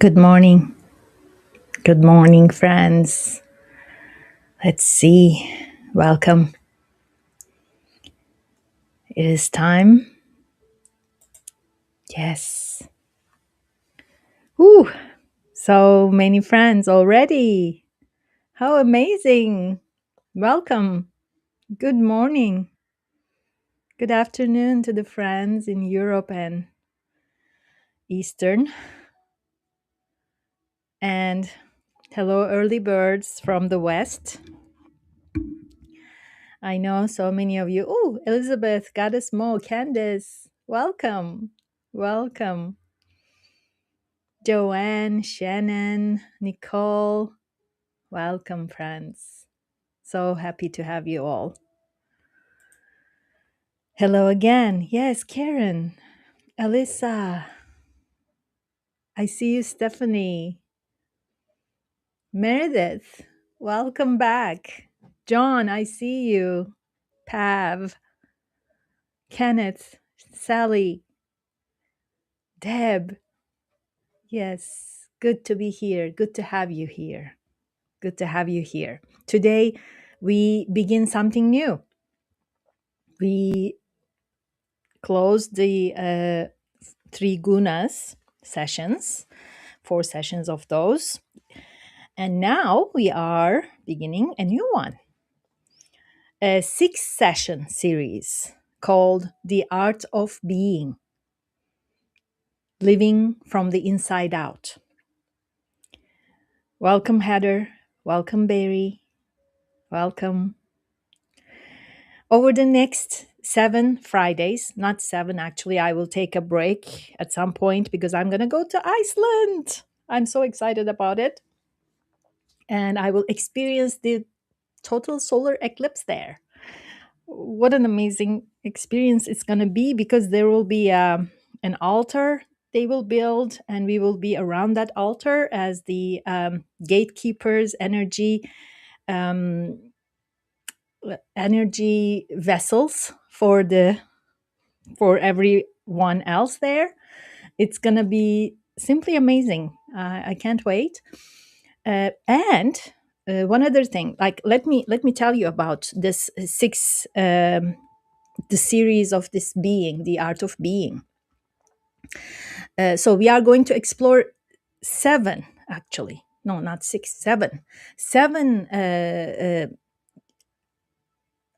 Good morning. Good morning, friends. Let's see. Welcome. It is time. Yes. Woo! So many friends already. How amazing. Welcome. Good morning. Good afternoon to the friends in Europe and Eastern. And hello, early birds from the West. I know so many of you. Oh, Elizabeth, Goddess Mo, Candace. Welcome. Welcome. Joanne, Shannon, Nicole, welcome, friends. So happy to have you all. Hello again. Yes, Karen, Alyssa, I see you, Stephanie, Meredith, welcome back. John, I see you. Pav, Kenneth, Sally, Deb. Yes, good to be here. Good to have you here. Good to have you here. Today, we begin something new. We closed the three gunas sessions, 4 sessions of those. And now we are beginning a new one, a 6 session series called The Art of Being, Living from the Inside Out. Welcome, Heather. Welcome, Barry. Welcome. Over the next 7 Fridays, not 7 actually, I will take a break at some point because I'm going to go to Iceland. I'm so excited about it. And I will experience the total solar eclipse there. What an amazing experience it's going to be, because there will be an altar they will build, and we will be around that altar as the gatekeepers, um, energy vessels for everyone else there. It's going to be simply amazing. I can't wait. And one other thing, like let me tell you about this the series of this being, the art of being. So we are going to explore 7, actually, no, not 6, 7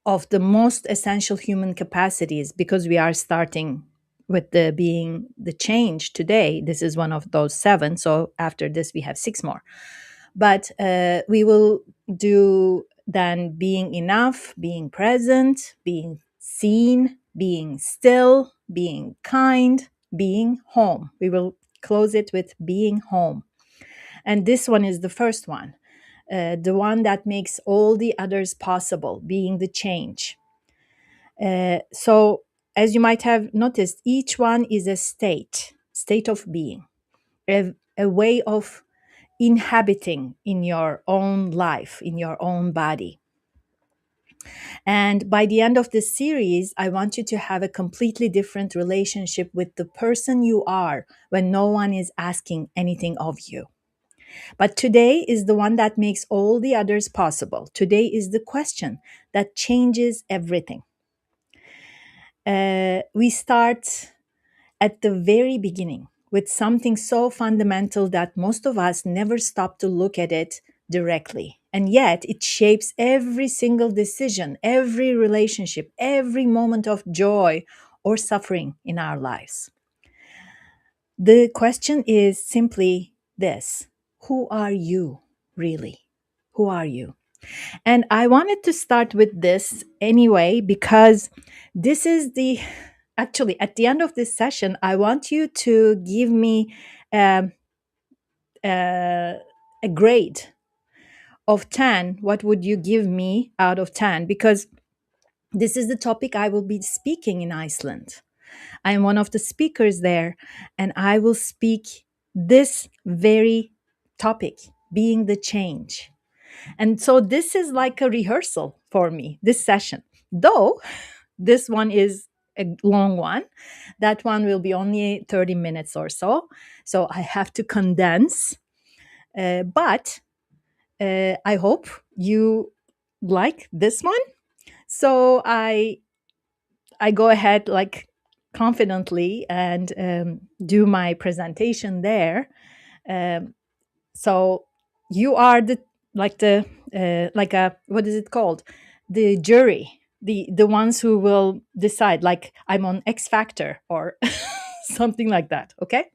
of the most essential human capacities, because we are starting with the being the change today. This is one of those 7. So after this, we have 6 more. But we will do then being enough, being present, being seen, being still, being kind, being home. We will close it with being home. And this one is the first one, the one that makes all the others possible, being the change. So as you might have noticed, each one is a state of being, a way of inhabiting in your own life, in your own body. And by the end of this series, I want you to have a completely different relationship with the person you are when no one is asking anything of you. But today is the one that makes all the others possible. Today is the question that changes everything. We start at the very beginning with something so fundamental that most of us never stop to look at it directly. And yet it shapes every single decision, every relationship, every moment of joy or suffering in our lives. The question is simply this: who are you really? Who are you? And I wanted to start with this anyway, because this is the actually at the end of this session, I want you to give me um, a grade of 10. What would you give me out of 10? Because this is the topic I will be speaking in Iceland. I'm one of the speakers there, and I will speak this very topic, being the change. And so this is like a rehearsal for me, this session. Though this one is a long one. That one will be only 30 minutes or so. So I have to condense. But I hope you like this one. So I go ahead like confidently and do my presentation there. Um, so you are the like the like a what is it called? The jury, the ones who will decide. Like I'm on X Factor or something like that. Okay.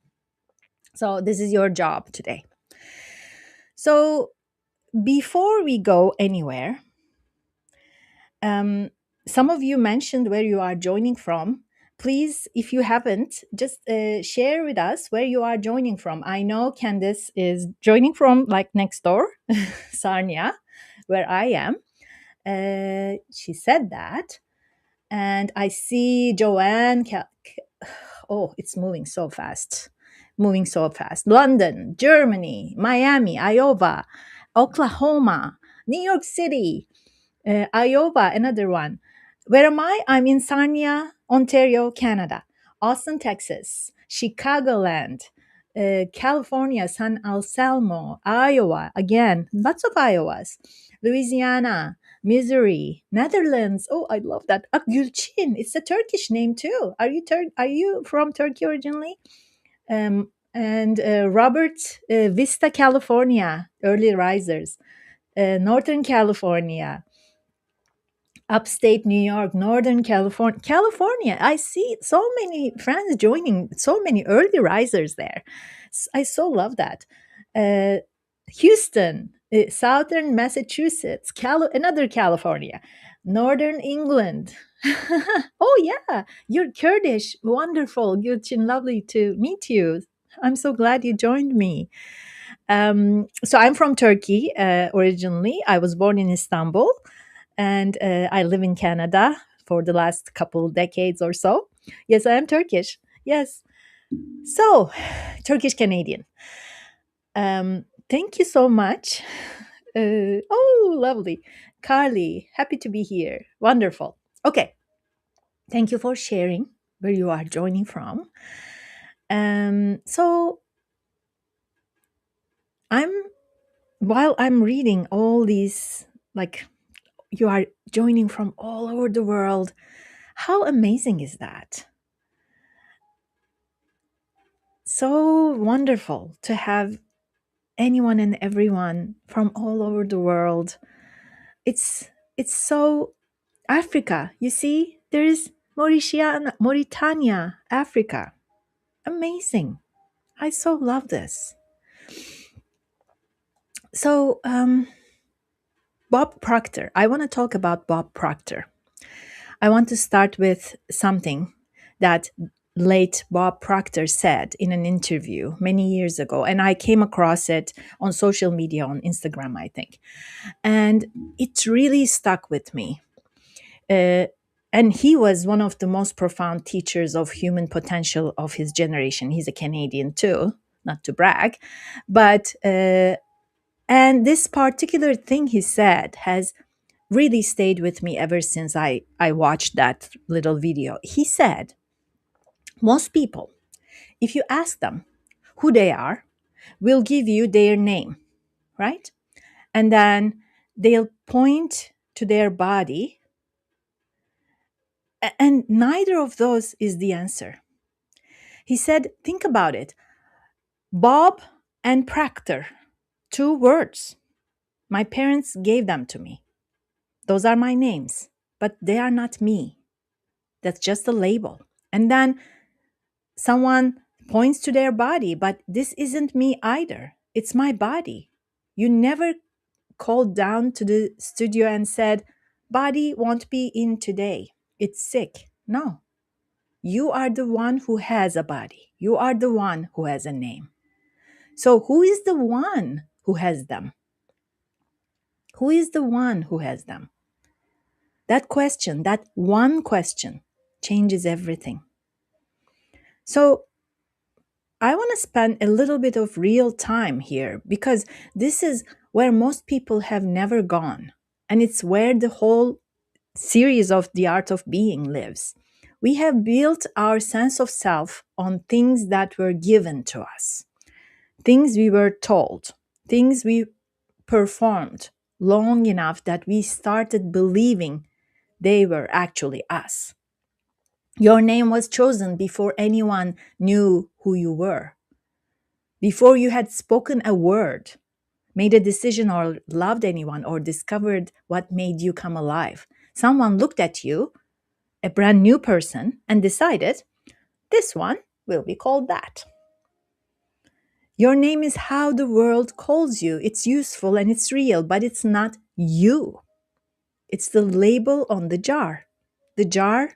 So this is your job today. So before we go anywhere, Um, some of you mentioned where you are joining from. Please, if you haven't, just share with us where you are joining from. I know Candice is joining from like next door, Sarnia, where I am. She said that. And I see Joanne. Oh, it's moving so fast. Moving so fast. London, Germany, Miami, Iowa, Oklahoma, New York City, Iowa, another one. Where am I? I'm in Sarnia, Ontario, Canada. Austin, Texas. Chicagoland. California, San Anselmo. Iowa, again, lots of Iowas. Louisiana, Missouri, Netherlands. Oh, I love that. Gülçin. It's a Turkish name too. Are you from Turkey originally? And Robert, Vista, California, early risers. Northern California, upstate New York, Northern California. California, I see so many friends joining, so many early risers there. I so love that. Houston, Southern Massachusetts, another California, Northern England. Oh, yeah, you're Kurdish. Wonderful. Gülçin, lovely to meet you. I'm so glad you joined me. So I'm from Turkey originally. I was born in Istanbul and I live in Canada for the last couple decades or so. Yes, I am Turkish. Yes. So, Turkish Canadian. Thank you so much. Oh, lovely. Carly, happy to be here. Wonderful. Okay. Thank you for sharing where you are joining from. So, while I'm reading all these, like, you are joining from all over the world. How amazing is that? So wonderful to have anyone and everyone from all over the world. It's so Africa. You see, there is Mauritania, Africa. Amazing. I so love this. So, Bob Proctor. I want to talk about Bob Proctor. I want to start with something that late Bob Proctor said in an interview many years ago. And I came across it on social media, on Instagram, I think. And it really stuck with me. And he was one of the most profound teachers of human potential of his generation. He's a Canadian too, not to brag. But, and this particular thing he said has really stayed with me ever since I watched that little video. He said, most people, if you ask them who they are, will give you their name, right? And then they'll point to their body, and neither of those is the answer. He said, think about it. Bob and Proctor, two words. My parents gave them to me. Those are my names, but they are not me. That's just a label. And then someone points to their body, but this isn't me either. It's my body. You never called down to the studio and said, body won't be in today. It's sick. No. You are the one who has a body. You are the one who has a name. So who is the one who has them? Who is the one who has them? That question, that one question, changes everything. So I want to spend a little bit of real time here because this is where most people have never gone. And it's where the whole series of The Art of Being lives. We have built our sense of self on things that were given to us, things we were told, things we performed long enough that we started believing they were actually us. Your name was chosen before anyone knew who you were, before you had spoken a word, made a decision, or loved anyone, or discovered what made you come alive. Someone looked at you, a brand new person, and decided, this one will be called that. Your name is how the world calls you. It's useful and it's real, but it's not you. It's the label on the jar. The jar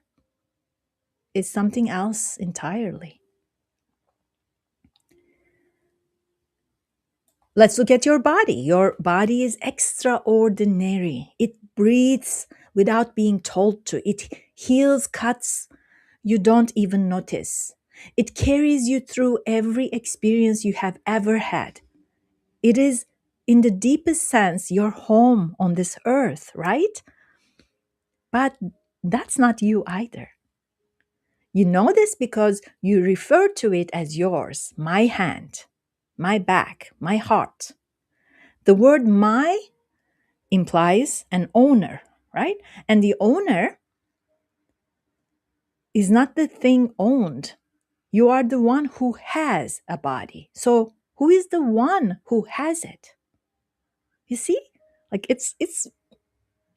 is something else entirely. Let's look at your body. Your body is extraordinary. It breathes without being told to. It heals cuts you don't even notice. It carries you through every experience you have ever had. It is, in the deepest sense, your home on this earth, right? But that's not you either. You know this because you refer to it as yours, my hand, my back, my heart. The word my implies an owner, right? And the owner is not the thing owned. You are the one who has a body. So who is the one who has it? You see? Like it's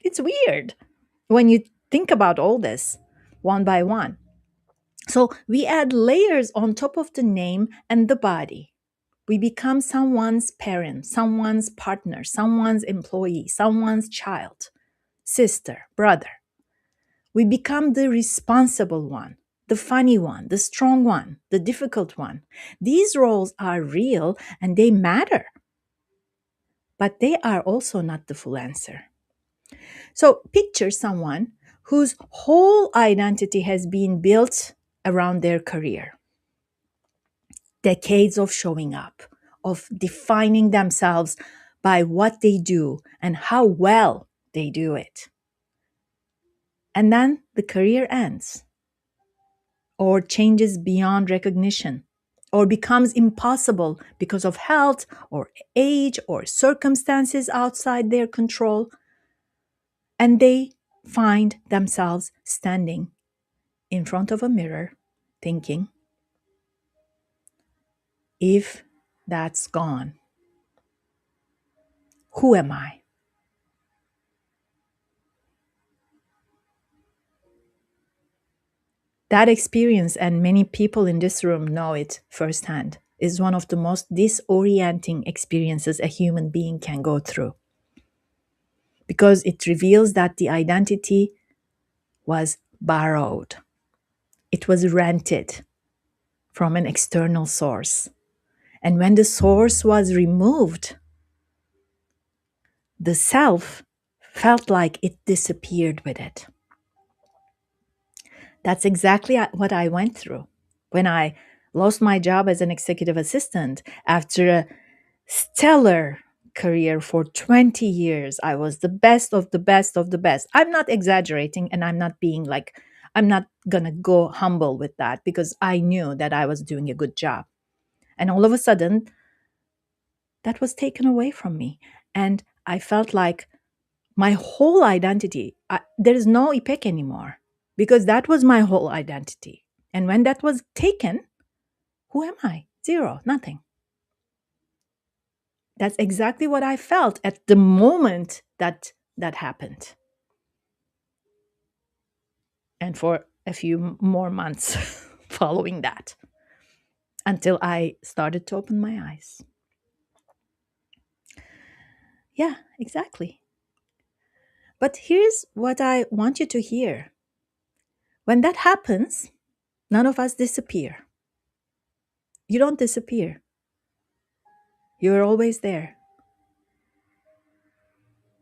weird when you think about all this one by one. So we add layers on top of the name and the body. We become someone's parent, someone's partner, someone's employee, someone's child, sister, brother. We become the responsible one, the funny one, the strong one, the difficult one. These roles are real and they matter, but they are also not the full answer. So picture someone whose whole identity has been built around their career. Decades of showing up, of defining themselves by what they do and how well they do it. And then the career ends, or changes beyond recognition, or becomes impossible because of health or age or circumstances outside their control. And they find themselves standing in front of a mirror thinking, if that's gone, who am I? That experience, and many people in this room know it firsthand, is one of the most disorienting experiences a human being can go through, because it reveals that the identity was borrowed. It was rented from an external source. And when the source was removed, the self felt like it disappeared with it. That's exactly what I went through when I lost my job as an executive assistant after a stellar career for 20 years. I was the best of the best of the best. I'm not exaggerating, and I'm not gonna go humble with that, because I knew that I was doing a good job. And all of a sudden, that was taken away from me. And I felt like my whole identity, there is no IPEC anymore, because that was my whole identity. And when that was taken, who am I? Zero, nothing. That's exactly what I felt at the moment that happened. And for a few more months following that, until I started to open my eyes. Yeah, exactly. But here's what I want you to hear. When that happens, none of us disappear. You don't disappear. You're always there.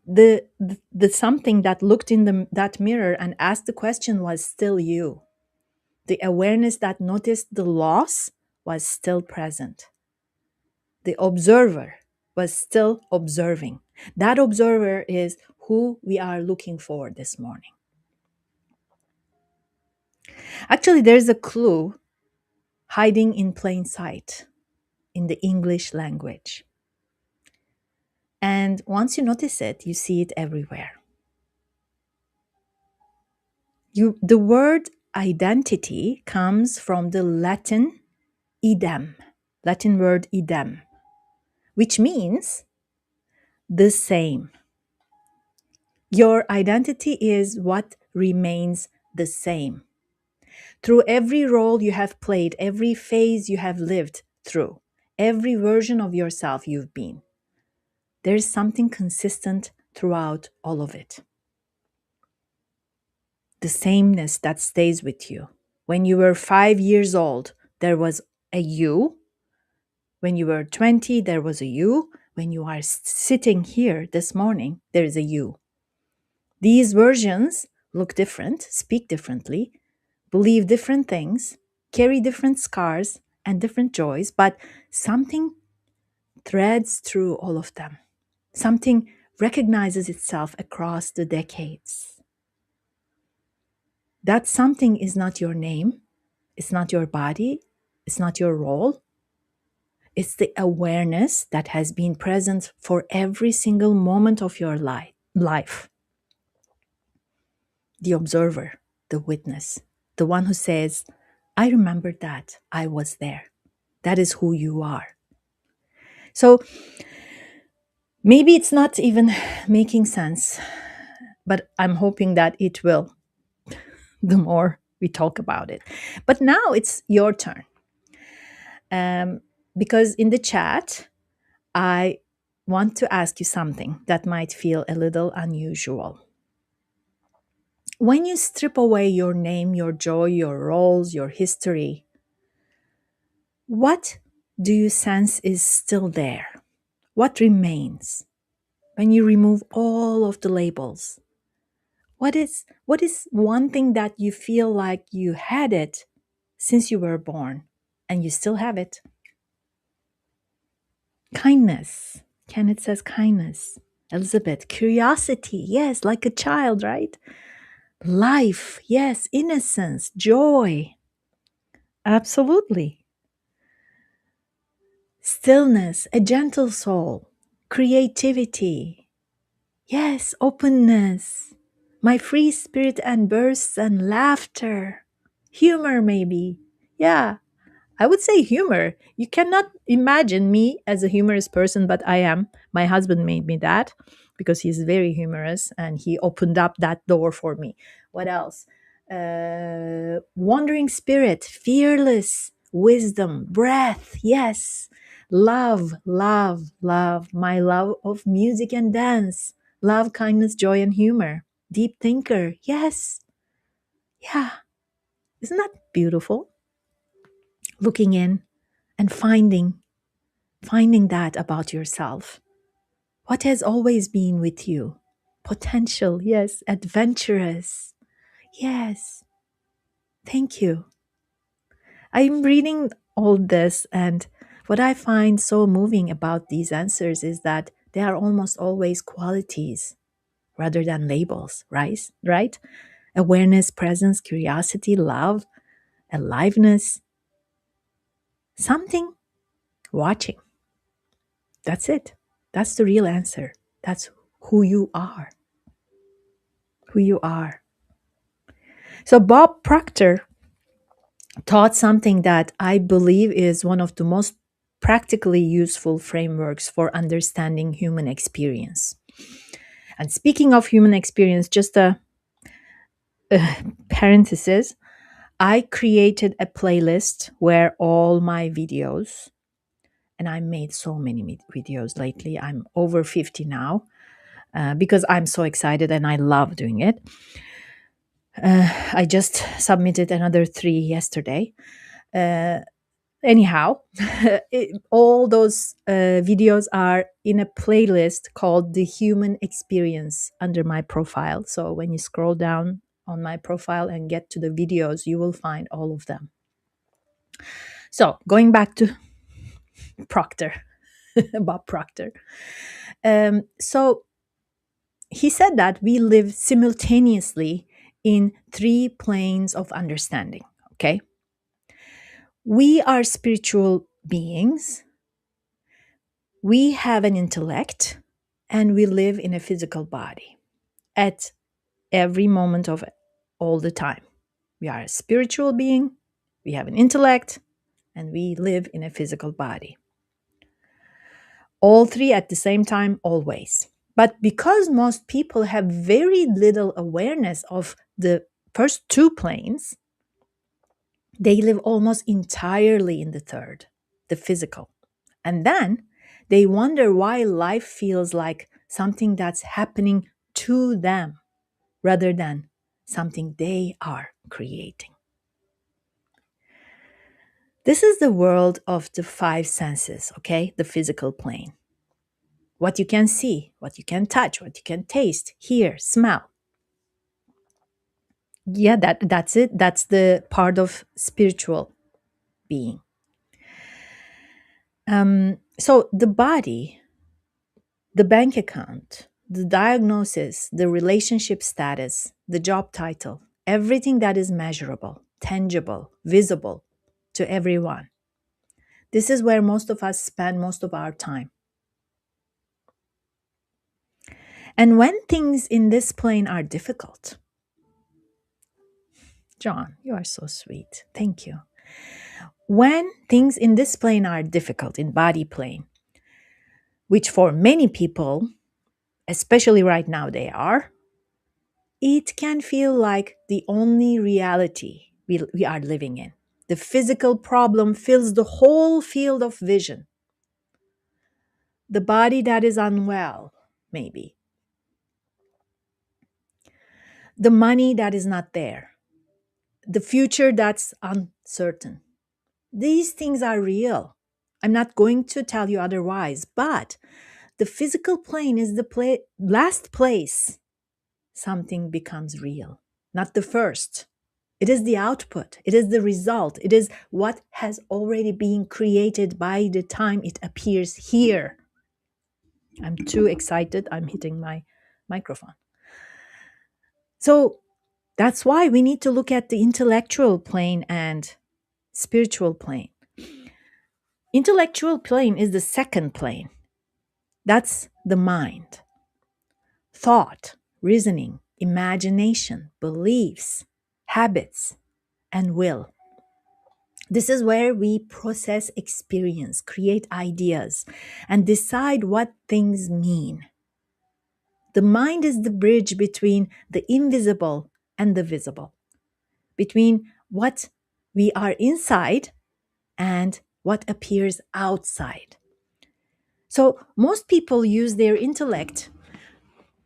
The something that looked in that mirror and asked the question was still you. The awareness that noticed the loss was still present. The observer was still observing. That observer is who we are looking for this morning. Actually, there's a clue hiding in plain sight in the English language. And once you notice it, you see it everywhere. The word identity comes from the Latin word idem, which means the same. Your identity is what remains the same. Through every role you have played, every phase you have lived through, every version of yourself you've been, there's something consistent throughout all of it. The sameness that stays with you. When you were 5 years old, there was a you. When you were 20, there was a you. When you are sitting here this morning, there is a you. These versions look different, speak differently, believe different things, carry different scars and different joys, but something threads through all of them. Something recognizes itself across the decades. That something is not your name, it's not your body, it's not your role. It's the awareness that has been present for every single moment of your life. The observer, the witness, the one who says, I remember that, I was there. That is who you are. So maybe it's not even making sense, but I'm hoping that it will the more we talk about it. But now it's your turn. Because in the chat, I want to ask you something that might feel a little unusual. When you strip away your name, your joy, your roles, your history, what do you sense is still there? What remains when you remove all of the labels? What is one thing that you feel like you had it since you were born and you still have it? Kindness. Kenneth says kindness. Elizabeth, curiosity. Yes, like a child, right? Life. Yes, innocence, joy. Absolutely. Stillness, a gentle soul. Creativity. Yes, openness. My free spirit and bursts and laughter. Humor, maybe. Yeah, I would say humor. You cannot imagine me as a humorous person, but I am. My husband made me that because he's very humorous and he opened up that door for me. What else? Wandering spirit, fearless, wisdom, breath. Yes. Love, love, love. My love of music and dance. Love, kindness, joy, and humor. Deep thinker. Yes. Yeah. Isn't that beautiful? Looking in and finding that about yourself. What has always been with you? Potential, yes. Adventurous, yes. Thank you. I'm reading all this, and what I find so moving about these answers is that they are almost always qualities rather than labels, right? Right? Awareness, presence, curiosity, love, aliveness, something, watching. That's it. That's the real answer. That's who you are. Who you are. So Bob Proctor taught something that I believe is one of the most practically useful frameworks for understanding human experience. And speaking of human experience, just a parenthesis, I created a playlist where all my videos, and I made so many videos lately. I'm over 50 now because I'm so excited and I love doing it. I just submitted another 3 yesterday. Anyhow, all those videos are in a playlist called The Human Experience under my profile. So when you scroll down on my profile and get to the videos, you will find all of them. So going back to Proctor, Bob Proctor. So he said that we live simultaneously in three planes of understanding. Okay. We are spiritual beings. We have an intellect and we live in a physical body at every moment of it, all the time. We are a spiritual being, we have an intellect, and we live in a physical body. All three at the same time, always. But because most people have very little awareness of the first two planes, they live almost entirely in the third, the physical. And then they wonder why life feels like something that's happening to them rather than something they are creating. This is the world of the five senses, okay? The physical plane. What you can see, what you can touch, what you can taste, hear, smell. Yeah, that's it. That's the part of spiritual being. So the body, the bank account, the diagnosis, the relationship status, the job title, everything that is measurable, tangible, visible to everyone. This is where most of us spend most of our time. And when things in this plane are difficult, John, you are so sweet. Thank you. When things in this plane are difficult, in body plane, which for many people, especially right now, they are, it can feel like the only reality we are living in. The physical problem fills the whole field of vision. The body that is unwell, maybe. The money that is not there. The future that's uncertain. These things are real. I'm not going to tell you otherwise, but the physical plane is the last place something becomes real, not the first. It is the output, it is the result, it is what has already been created by the time it appears here. I'm too excited, I'm hitting my microphone. So that's why we need to look at the intellectual plane and spiritual plane. Intellectual plane is the second plane. That's the mind. Thought, reasoning, imagination, beliefs, habits, and will. This is where we process experience, create ideas, and decide what things mean. The mind is the bridge between the invisible and the visible, between what we are inside and what appears outside. So most people use their intellect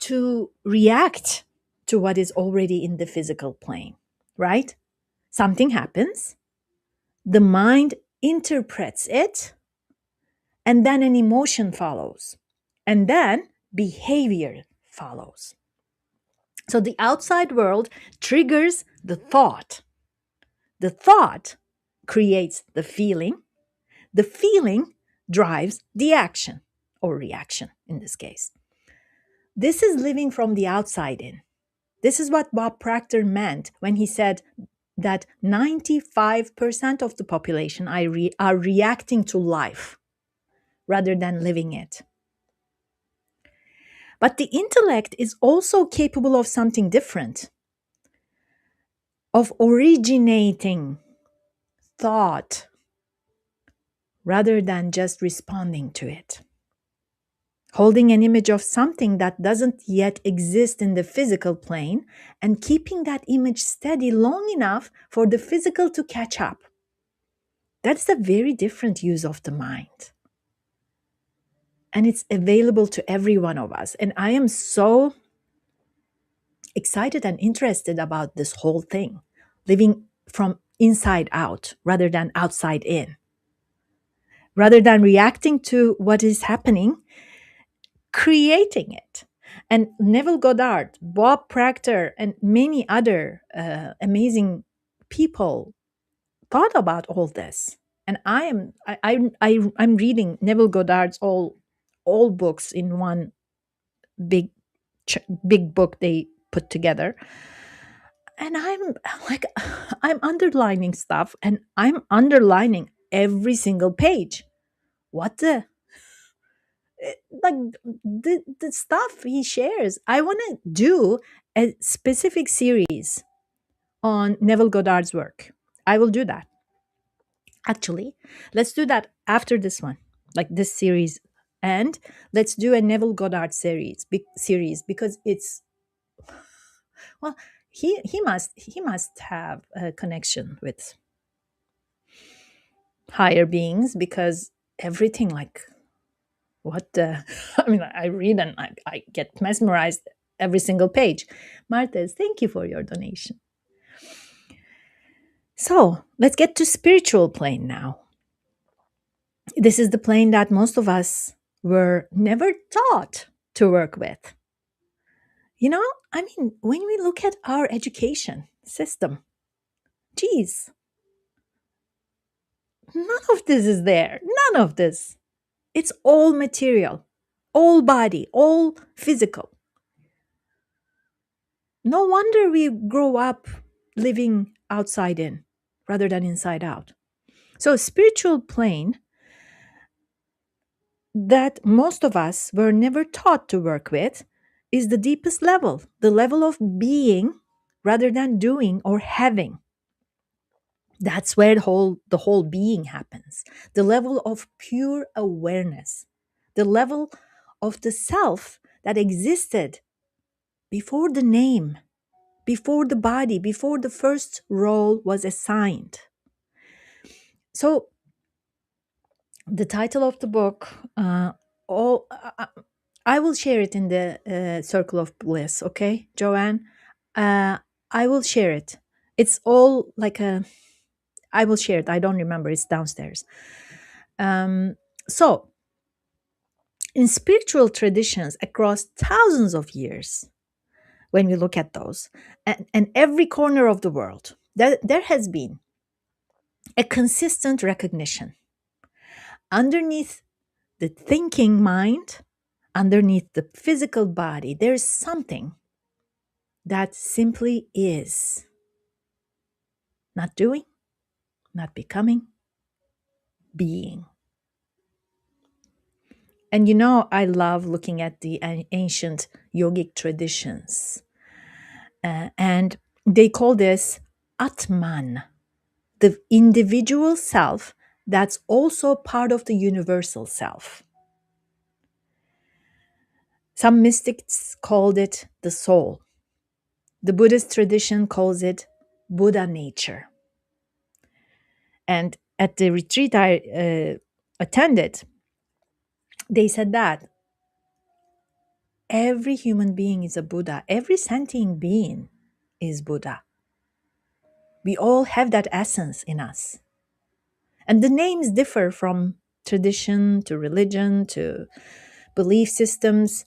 to react to what is already in the physical plane, right? Something happens, the mind interprets it, and then an emotion follows, and then behavior follows. So the outside world triggers the thought. The thought creates the feeling drives the action or reaction in this case. This is living from the outside in. This is what Bob Proctor meant when he said that 95% of the population are reacting to life rather than living it. But the intellect is also capable of something different, of originating thought rather than just responding to it. Holding an image of something that doesn't yet exist in the physical plane and keeping that image steady long enough for the physical to catch up. That's a very different use of the mind. And it's available to every one of us. And I am so excited and interested about this whole thing, living from inside out rather than outside in. Rather than reacting to what is happening, creating it. And Neville Goddard, Bob Proctor, and many other amazing people thought about all this. And I'm reading Neville Goddard's all books in one big big book they put together. And I'm like, I'm underlining stuff and I'm underlining every single page. What the? Like the stuff he shares. I want to do a specific series on Neville Goddard's work. I will do that. Actually, let's do that after this one, like this series. And let's do a Neville Goddard series because it's, well, he must have a connection with higher beings because everything, like, what the I mean, I read and I get mesmerized every single page. Martez, thank you for your donation. So let's get to spiritual plane now. This is the plane that most of us were never taught to work with. You know, I mean, when we look at our education system, geez, none of this is there. None of this. It's all material, all body, all physical. No wonder we grow up living outside in rather than inside out. So, spiritual plane that most of us were never taught to work with is the deepest level, the level of being rather than doing or having. That's where the whole being happens. The level of pure awareness, the level of the self that existed before the name, before the body, before the first role was assigned. So, the title of the book, all I will share it in the Circle of Bliss, okay, Joanne? I will share it. It's all like a, I will share it. I don't remember. It's downstairs. So, in spiritual traditions across thousands of years, when we look at those, and every corner of the world, there has been a consistent recognition underneath the thinking mind, underneath the physical body, there's something that simply is. Not doing, not becoming, being. And you know, I love looking at the ancient yogic traditions. And they call this Atman, the individual self that's also part of the universal self. Some mystics called it the soul. The Buddhist tradition calls it Buddha nature. And at the retreat I attended, they said that every human being is a Buddha, every sentient being is Buddha. We all have that essence in us. And the names differ from tradition to religion to belief systems,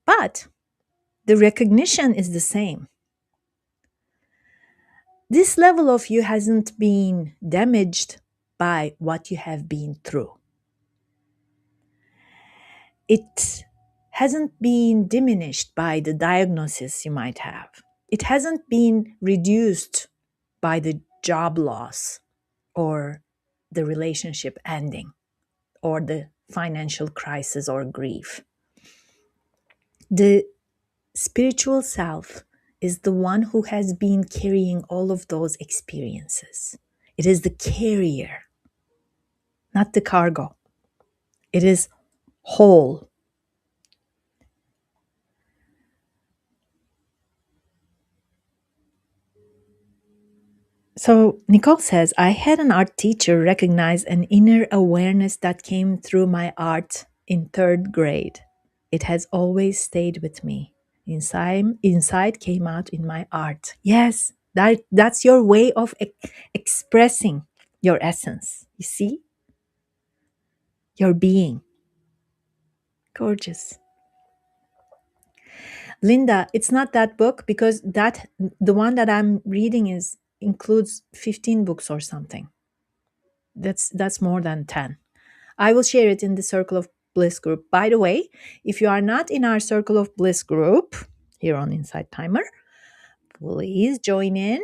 but the recognition is the same. This level of you hasn't been damaged by what you have been through. It hasn't been diminished by the diagnosis you might have. It hasn't been reduced by the job loss or the relationship ending or the financial crisis or grief. The spiritual self is the one who has been carrying all of those experiences. It is the carrier, not the cargo. It is whole. So Nicole says, I had an art teacher recognize an inner awareness that came through my art in third grade. It has always stayed with me. Inside came out in my art. Yes, that's your way of expressing your essence. You see? Your being. Gorgeous. Linda, it's not that book because the one that I'm reading includes 15 books or something. That's more than 10. I will share it in the Circle of Bliss group. By the way, if you are not in our Circle of Bliss group here on Inside Timer, Please join in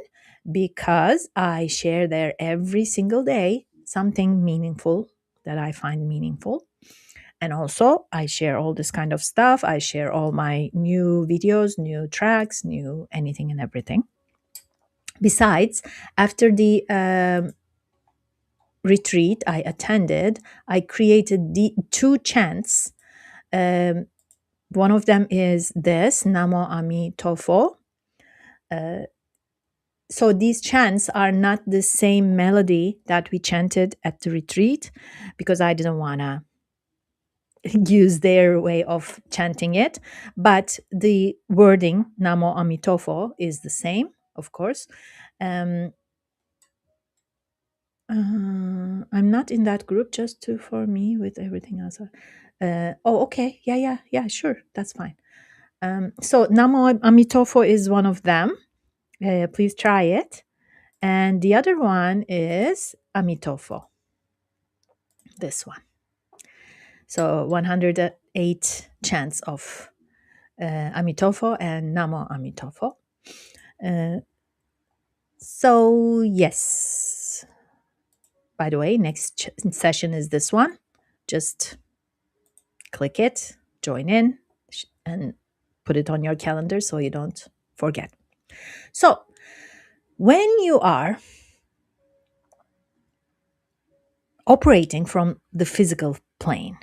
because I share there every single day something meaningful that I find meaningful. And also, I share all this kind of stuff. I share all my new videos, new tracks, new anything and everything. Besides, after the retreat I attended, I created the two chants. Um, one of them is this Namo Ami Tofo. So these chants are not the same melody that we chanted at the retreat because I didn't want to use their way of chanting it. But the wording Namo Amitofo is the same, of course. Um, I'm not in that group, just two for me with everything else. Oh, okay. Yeah, sure. That's fine. So Namo Amitofo is one of them. Please try it. And the other one is Amitofo, this one. So 108 chants of Amitofo and Namo Amitofo. So, yes. By the way, next session is this one. Just click it, join in, and put it on your calendar so you don't forget. So, when you are operating from the physical plane,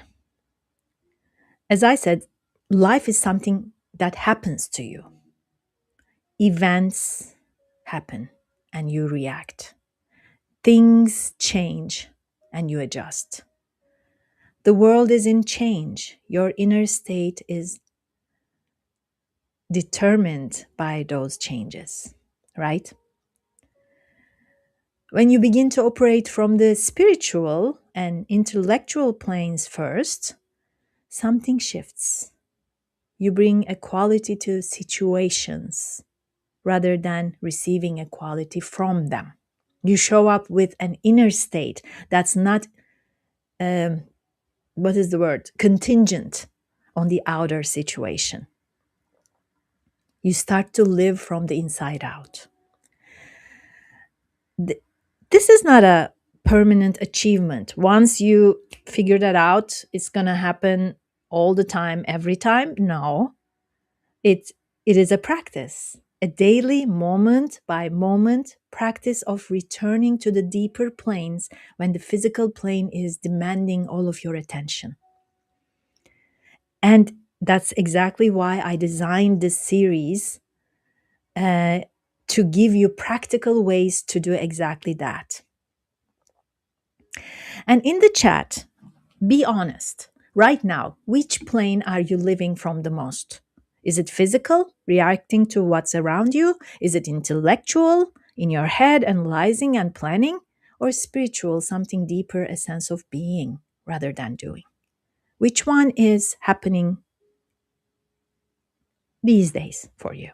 as I said, life is something that happens to you. Events happen and you react. Things change and you adjust. The world is in change. Your inner state is determined by those changes, right? When you begin to operate from the spiritual and intellectual planes first, something shifts. You bring equality to situations rather than receiving equality from them. You show up with an inner state that's not, what is the word? Contingent on the outer situation. You start to live from the inside out. This is not a permanent achievement. Once you figure that out, it's going to happen all the time, every time. No, it is a practice, a daily moment by moment practice of returning to the deeper planes when the physical plane is demanding all of your attention. And that's exactly why I designed this series to give you practical ways to do exactly that. And in the chat, be honest. Right now, which plane are you living from the most? Is it physical, reacting to what's around you? Is it intellectual, in your head, analyzing and planning? Or spiritual, something deeper, a sense of being rather than doing? Which one is happening these days for you?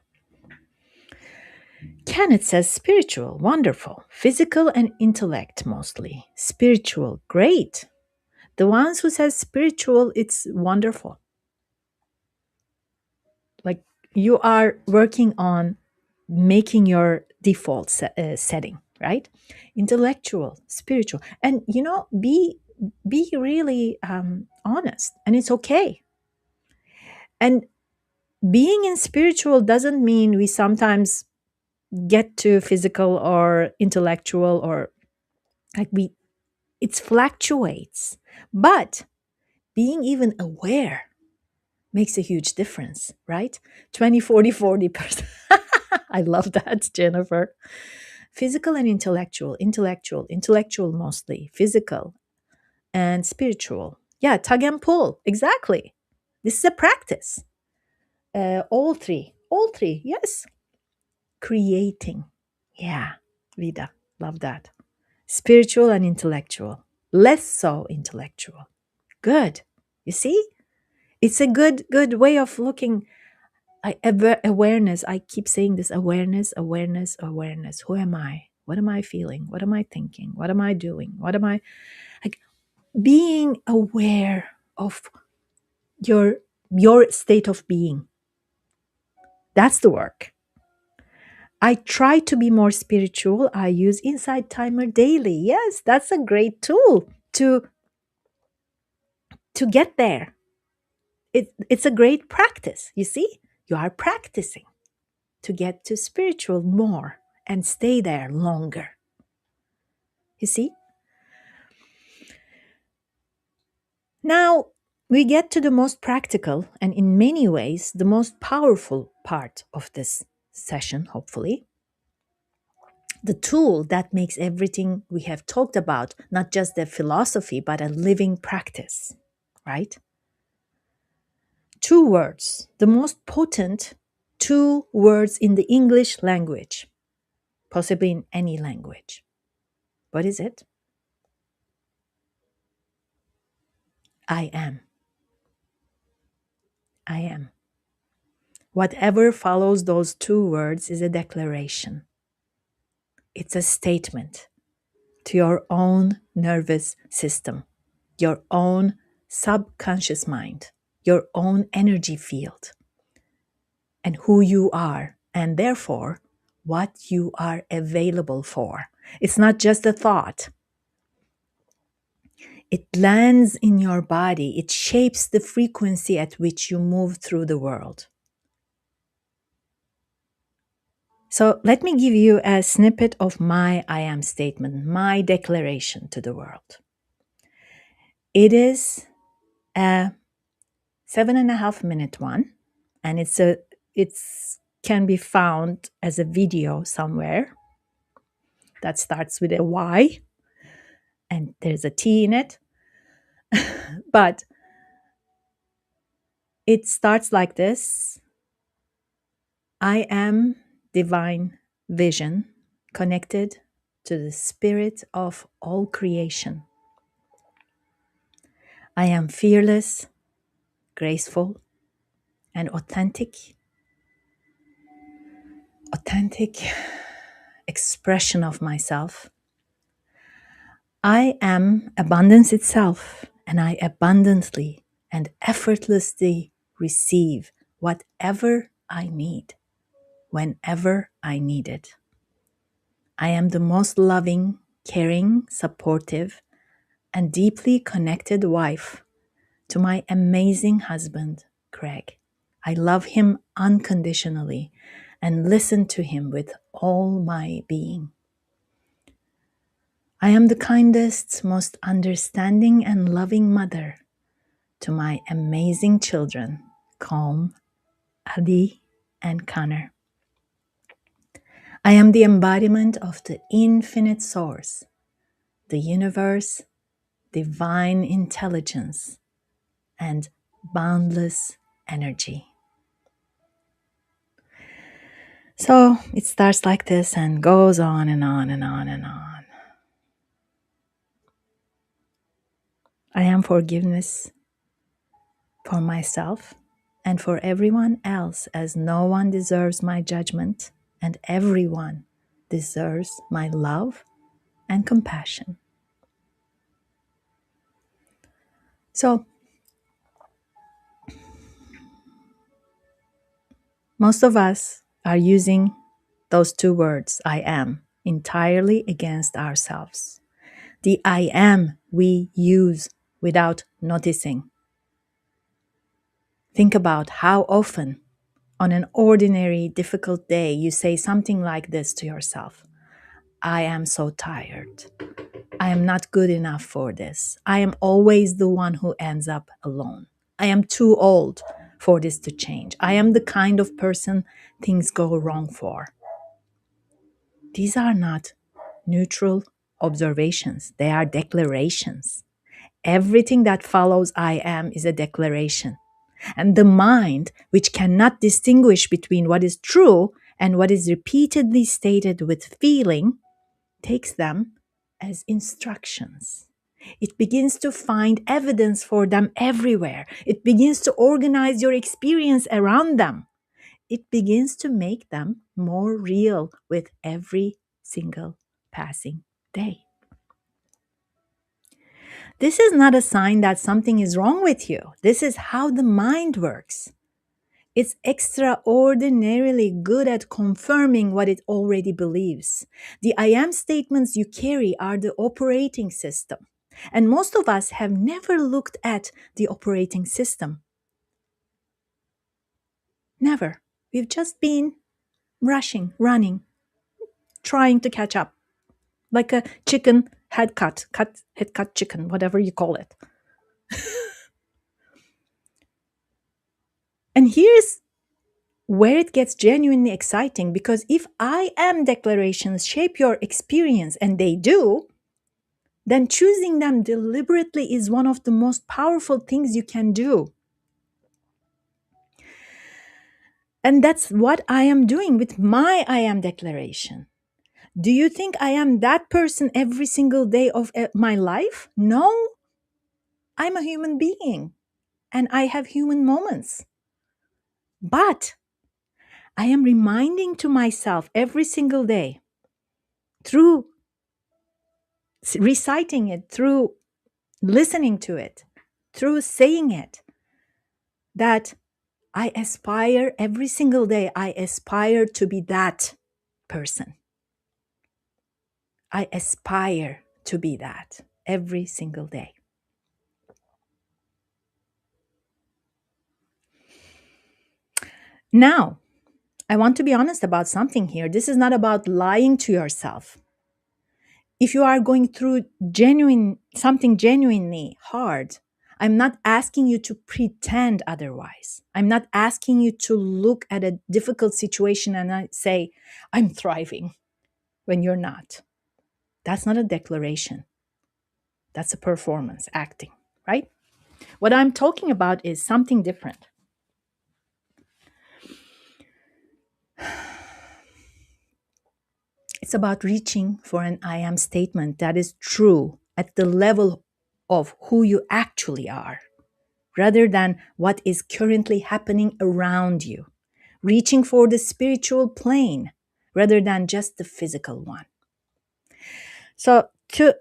Kenneth says spiritual, wonderful. Physical and intellect mostly. Spiritual, great. The ones who says spiritual, it's wonderful. Like you are working on making your default setting, right? Intellectual, spiritual, and be really honest, and it's okay. And being in spiritual doesn't mean we sometimes get to physical or intellectual or like we it fluctuates, but being even aware makes a huge difference, right? 20, 40, 40%. I love that, Jennifer. Physical and intellectual mostly, physical and spiritual. Yeah, tug and pull, exactly. This is a practice. All three, yes. Creating. Yeah, Vida, love that. Spiritual and intellectual, less so intellectual. Good. You see? It's a good way of looking. Awareness. I keep saying this: awareness. Who am I? What am I feeling? What am I thinking? What am I doing? What am I like? Being aware of your state of being. That's the work. I try to be more spiritual. I use Insight Timer daily. Yes, that's a great tool to get there. It's a great practice. You see, you are practicing to get to spiritual more and stay there longer. You see? Now we get to the most practical and, in many ways, the most powerful part of this session, hopefully. The tool that makes everything we have talked about not just a philosophy, but a living practice, right? Two words, the most potent two words in the English language, possibly in any language. What is it? I am. I am. Whatever follows those two words is a declaration. It's a statement to your own nervous system, your own subconscious mind, your own energy field, and who you are, and therefore what you are available for. It's not just a thought. It lands in your body. It shapes the frequency at which you move through the world. So let me give you a snippet of my I am statement, my declaration to the world. It is a 7.5 minute one, and it's can be found as a video somewhere that starts with a Y and there's a T in it. But it starts like this. I am divine vision connected to the spirit of all creation. I am fearless, graceful, and authentic expression of myself. I am abundance itself, and I abundantly and effortlessly receive whatever I need, whenever I need it. I am the most loving, caring, supportive, and deeply connected wife to my amazing husband, Craig. I love him unconditionally and listen to him with all my being. I am the kindest, most understanding and loving mother to my amazing children, Calm, Adi, and Connor. I am the embodiment of the infinite source, the universe, divine intelligence, and boundless energy. So it starts like this and goes on and on and on and on. I am forgiveness for myself and for everyone else, as no one deserves my judgment and everyone deserves my love and compassion. So, most of us are using those two words, I am, entirely against ourselves. The I am we use without noticing. Think about how often on an ordinary, difficult day you say something like this to yourself. I am so tired. I am not good enough for this. I am always the one who ends up alone. I am too old for this to change. I am the kind of person things go wrong for. These are not neutral observations, they are declarations. Everything that follows I am is a declaration. And the mind, which cannot distinguish between what is true and what is repeatedly stated with feeling, takes them as instructions. It begins to find evidence for them everywhere. It begins to organize your experience around them. It begins to make them more real with every single passing day. This is not a sign that something is wrong with you. This is how the mind works. It's extraordinarily good at confirming what it already believes. The I am statements you carry are the operating system. And most of us have never looked at the operating system. Never. We've just been rushing, running, trying to catch up, like a chicken head cut chicken, whatever you call it. And here's where it gets genuinely exciting, because if I am declarations shape your experience, and they do, then choosing them deliberately is one of the most powerful things you can do. And that's what I am doing with my I am declaration. Do you think I am that person every single day of my life? No, I'm a human being and I have human moments. But I am reminding to myself every single day through reciting it, through listening to it, through saying it, that I aspire every single day, I aspire to be that person. I aspire to be that every single day. Now, I want to be honest about something here. This is not about lying to yourself. If you are going through something genuinely hard, I'm not asking you to pretend otherwise. I'm not asking you to look at a difficult situation and say, I'm thriving, when you're not. That's not a declaration. That's a performance, acting, right? What I'm talking about is something different. It's about reaching for an I am statement that is true at the level of who you actually are, rather than what is currently happening around you. Reaching for the spiritual plane rather than just the physical one. So, to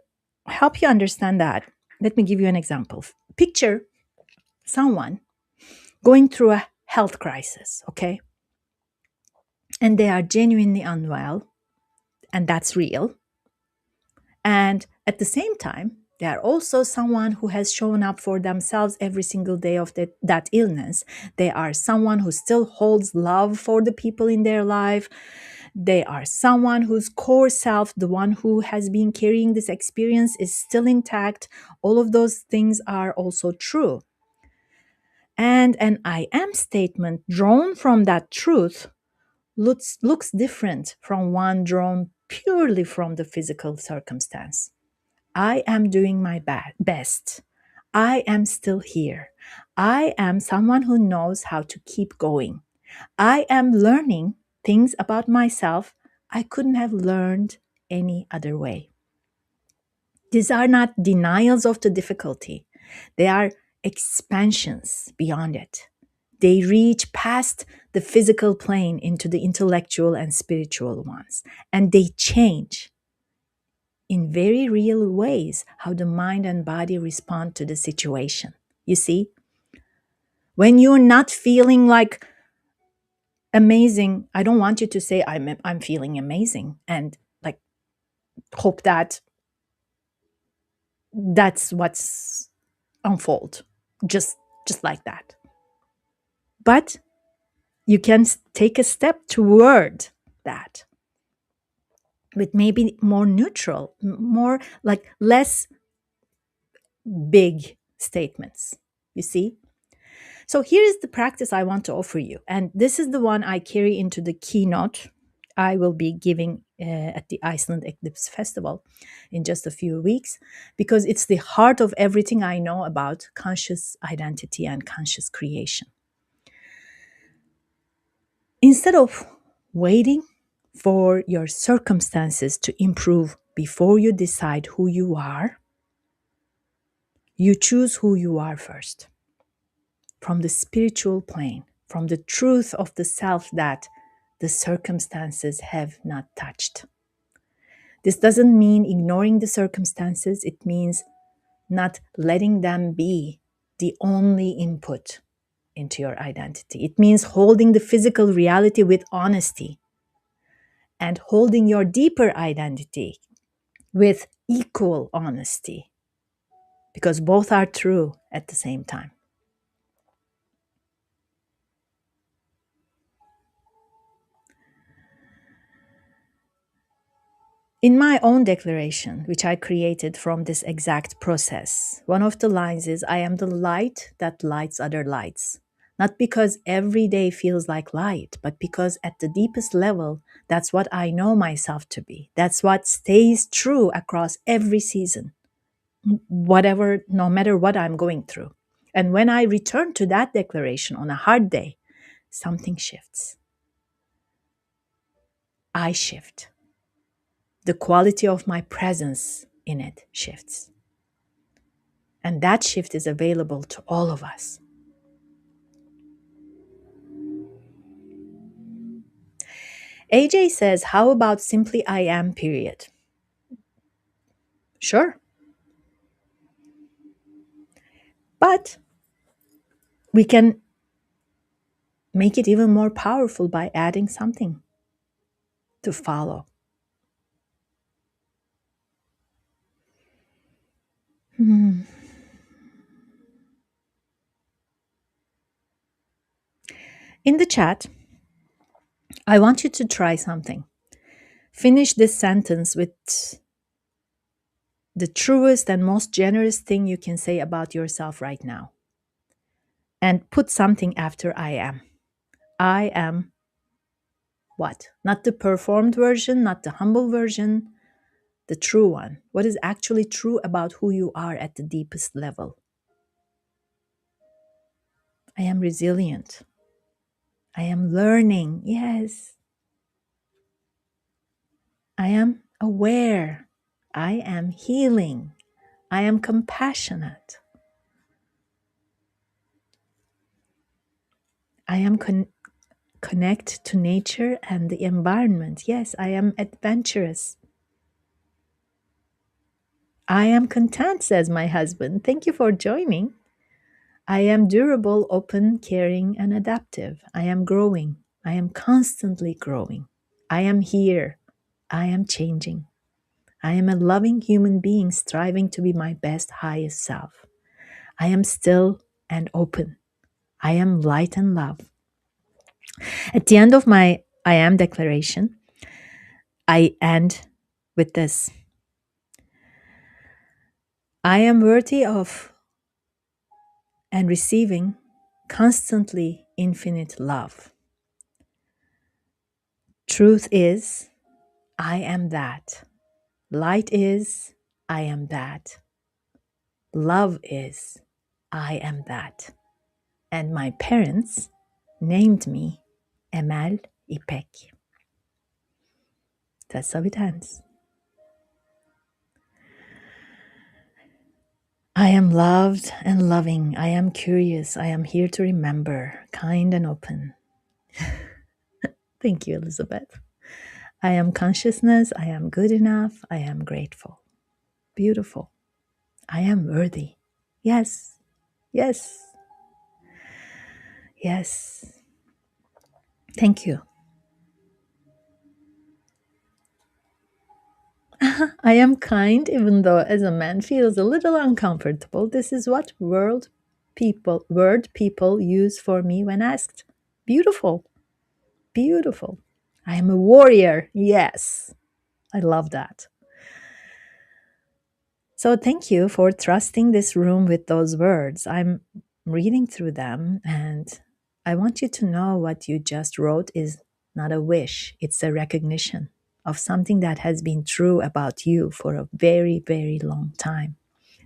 help you understand that, let me give you an example. Picture someone going through a health crisis, okay? And they are genuinely unwell, and that's real. And at the same time, they are also someone who has shown up for themselves every single day of that illness. They are someone who still holds love for the people in their life. They are someone whose core self, the one who has been carrying this experience, is still intact. All of those things are also true. And an I am statement drawn from that truth looks different from one drawn purely from the physical circumstance. I am doing my best. I am still here. I am someone who knows how to keep going. I am learning things about myself I couldn't have learned any other way. These are not denials of the difficulty, they are expansions beyond it. They reach past the physical plane into the intellectual and spiritual ones, and they change in very real ways how the mind and body respond to the situation. You see, when you're not feeling like amazing, I don't want you to say I'm feeling amazing and like hope that that's what's unfold just like that. But you can take a step toward that with maybe more neutral, more like less big statements. You see? So here is the practice I want to offer you. And this is the one I carry into the keynote I will be giving at the Iceland Eclipse Festival in just a few weeks, because it's the heart of everything I know about conscious identity and conscious creation. Instead of waiting for your circumstances to improve before you decide who you are, you choose who you are first. From the spiritual plane, from the truth of the self that the circumstances have not touched. This doesn't mean ignoring the circumstances, it means not letting them be the only input. into your identity. It means holding the physical reality with honesty and holding your deeper identity with equal honesty, because both are true at the same time. In my own declaration, which I created from this exact process, one of the lines is, I am the light that lights other lights. Not because every day feels like light, but because at the deepest level, that's what I know myself to be. That's what stays true across every season, whatever, no matter what I'm going through. And when I return to that declaration on a hard day, something shifts. I shift. The quality of my presence in it shifts. And that shift is available to all of us. AJ says, how about simply I am, period? Sure. But we can make it even more powerful by adding something to follow. In the chat, I want you to try something. Finish this sentence with the truest and most generous thing you can say about yourself right now. And put something after I am. I am what? Not the performed version, not the humble version, the true one. What is actually true about who you are at the deepest level? I am resilient. I am learning. Yes. I am aware. I am healing. I am compassionate. I am connect to nature and the environment. Yes, I am adventurous. I am content, says my husband. Thank you for joining. I am durable, open, caring, and adaptive. I am growing. I am constantly growing. I am here. I am changing. I am a loving human being striving to be my best, highest self. I am still and open. I am light and love. At the end of my I am declaration, I end with this: I am worthy of and receiving constantly infinite love. Truth is, I am that. Light is, I am that. Love is, I am that. And my parents named me Emel İpek. That's how it ends. I am loved and loving. I am curious. I am here to remember, kind and open. Thank you, Elizabeth. I am consciousness. I am good enough. I am grateful. Beautiful. I am worthy. Yes, yes, yes. Thank you. I am kind, even though as a man feels a little uncomfortable. This is what word people use for me when asked. Beautiful, beautiful. I am a warrior. Yes, I love that. So thank you for trusting this room with those words. I'm reading through them, and I want you to know what you just wrote is not a wish, it's a recognition of something that has been true about you for a very, very long time.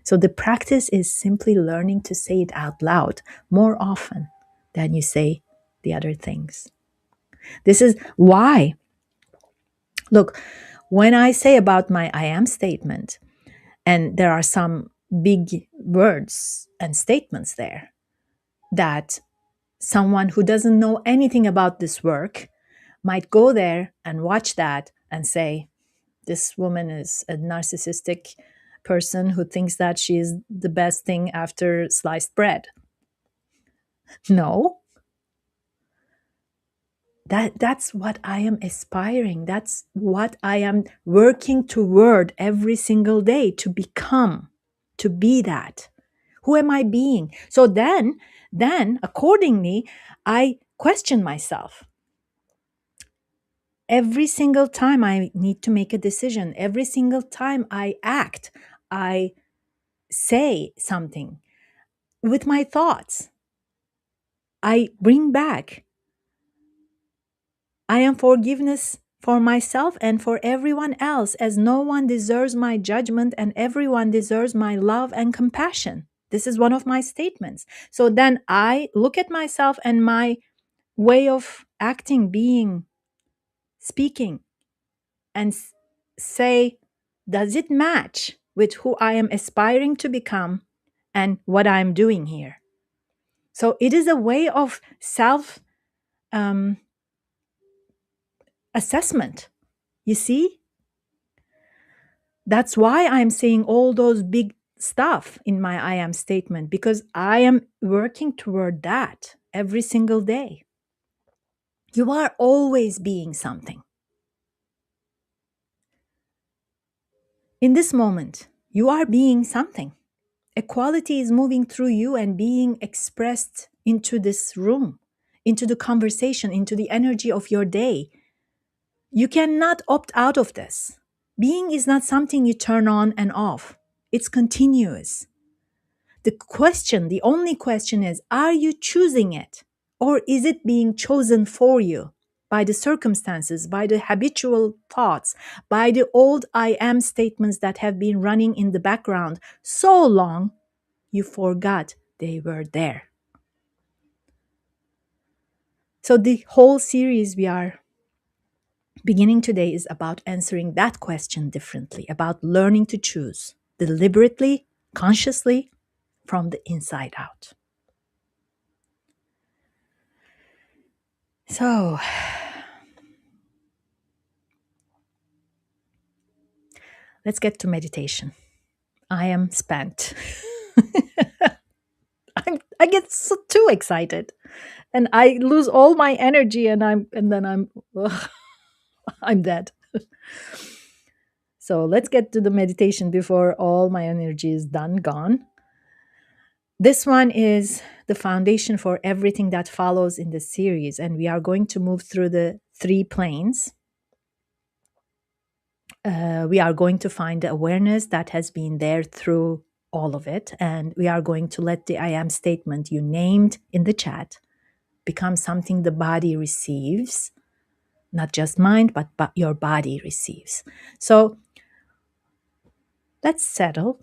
So the practice is simply learning to say it out loud more often than you say the other things. This is why, look, when I say about my I am statement, and there are some big words and statements there that someone who doesn't know anything about this work might go there and watch that and say, this woman is a narcissistic person who thinks that she is the best thing after sliced bread. No, that's what I am aspiring. That's what I am working toward every single day, to become, to be that. Who am I being? So then accordingly, I question myself. Every single time I need to make a decision, every single time I act, I say something with my thoughts, I bring back, I am forgiveness for myself and for everyone else, as no one deserves my judgment and everyone deserves my love and compassion. This is one of my statements. So then I look at myself and my way of acting, being, speaking, and say, does it match with who I am aspiring to become and what I'm doing here? So it is a way of self um, assessment. You see, that's why I'm saying all those big stuff in my I am statement, because I am working toward that every single day. You are always being something. In this moment, you are being something. A quality is moving through you and being expressed into this room, into the conversation, into the energy of your day. You cannot opt out of this. Being is not something you turn on and off, it's continuous. The question, the only question is, are you choosing it? Or is it being chosen for you by the circumstances, by the habitual thoughts, by the old I am statements that have been running in the background so long you forgot they were there? So, the whole series we are beginning today is about answering that question differently, about learning to choose deliberately, consciously, from the inside out. So, let's get to meditation. I am spent. I get too excited, and I lose all my energy, and then I'm ugh, I'm dead. So let's get to the meditation before all my energy is gone. This one is the foundation for everything that follows in the series, and we are going to move through the three planes. We are going to find the awareness that has been there through all of it, and we are going to let the I am statement you named in the chat become something the body receives, not just mind, but your body receives. So let's settle.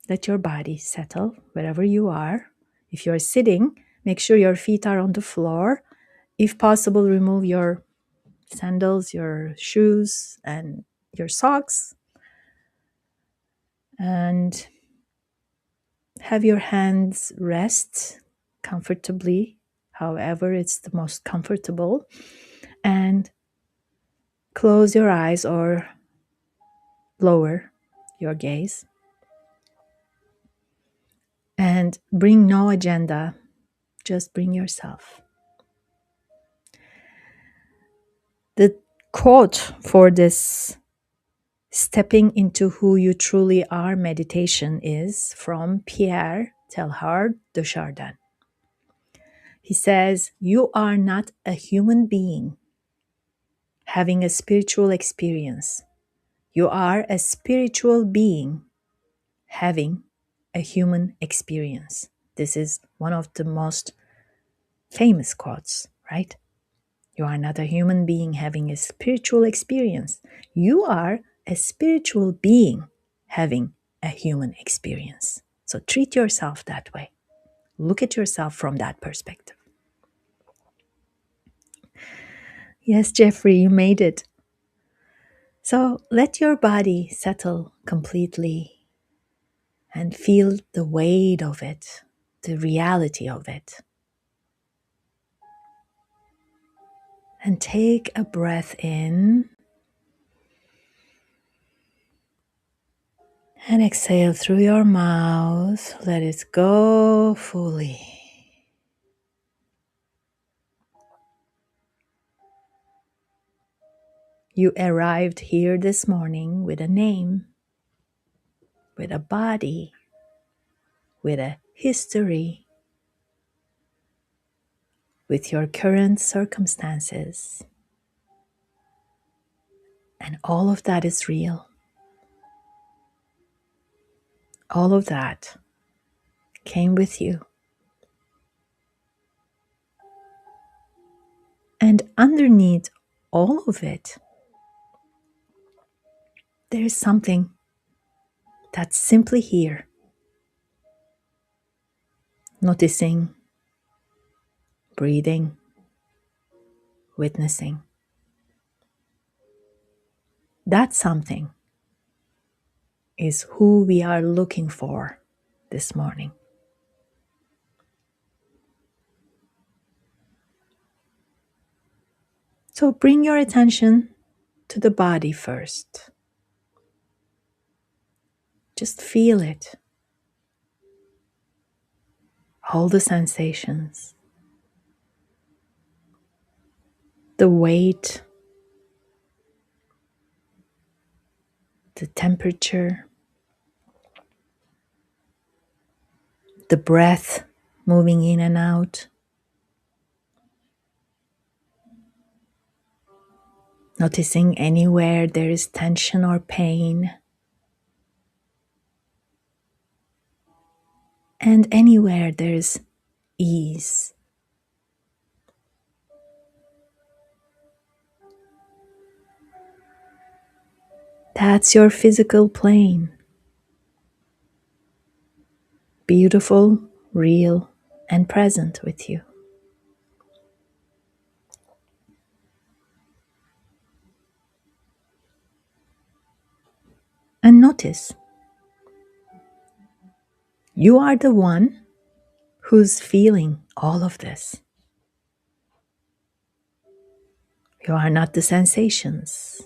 Let your body settle wherever you are. If you're sitting, make sure your feet are on the floor. If possible, remove your sandals, your shoes, and your socks. And have your hands rest comfortably, however it's the most comfortable. And close your eyes or lower your gaze. And bring no agenda, just bring yourself. The quote for this stepping into who you truly are meditation is from Pierre Teilhard de Chardin. He says, "You are not a human being having a spiritual experience. You are a spiritual being having a human experience." This is one of the most famous quotes, right? You are not a human being having a spiritual experience. You are a spiritual being having a human experience. So treat yourself that way. Look at yourself from that perspective. Yes, Jeffrey, you made it. So let your body settle completely and feel the weight of it, the reality of it. And take a breath in and exhale through your mouth. Let it go fully. You arrived here this morning with a name, with a body, with a history, with your current circumstances. And all of that is real. All of that came with you. And underneath all of it, there is something that's simply here, noticing, breathing, witnessing. That something is who we are looking for this morning. So bring your attention to the body first. Just feel it. All the sensations, the weight, the temperature, the breath moving in and out. Noticing anywhere there is tension or pain, and anywhere there is ease. That's your physical plane. Beautiful, real, and present with you. And notice, you are the one who's feeling all of this. You are not the sensations.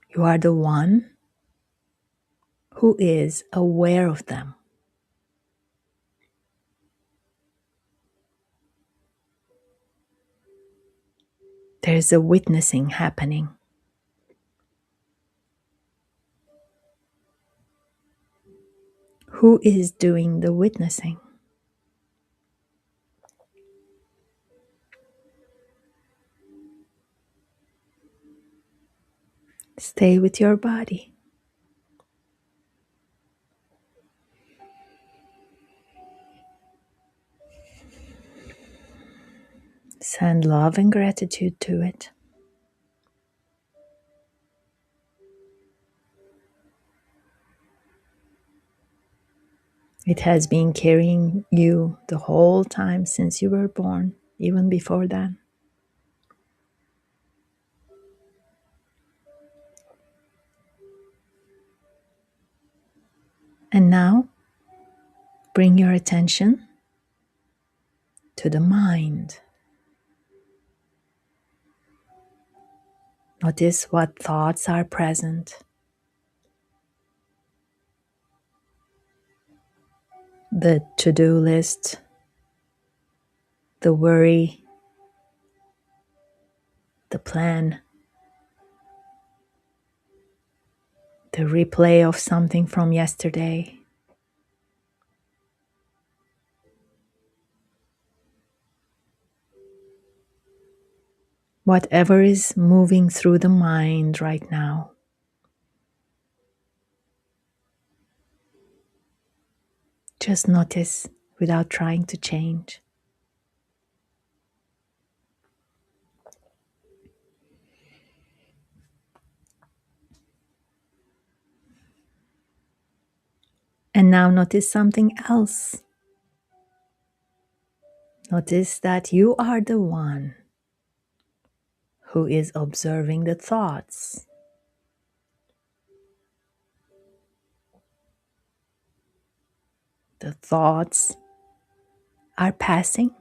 You are the one who is aware of them. There's a witnessing happening. Who is doing the witnessing? Stay with your body. Send love and gratitude to it. It has been carrying you the whole time since you were born, even before then. And now, bring your attention to the mind. Notice what thoughts are present. The to-do list, the worry, the plan, the replay of something from yesterday. Whatever is moving through the mind right now. Just notice without trying to change. And now notice something else. Notice that you are the one who is observing the thoughts. The thoughts are passing,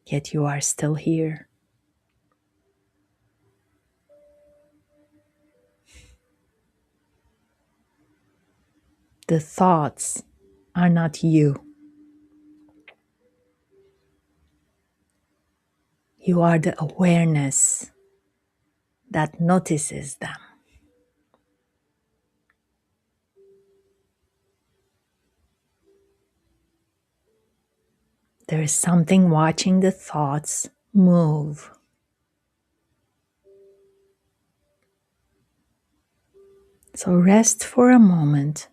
yet you are still here. The thoughts are not you. You are the awareness that notices them. There is something watching the thoughts move. So rest for a moment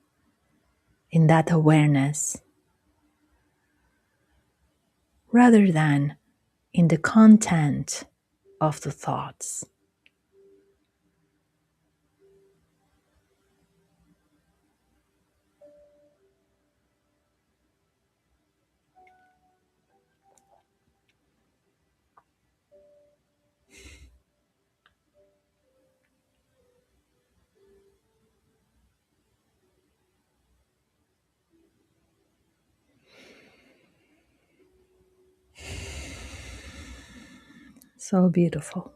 in that awareness rather than in the content of the thoughts. So beautiful.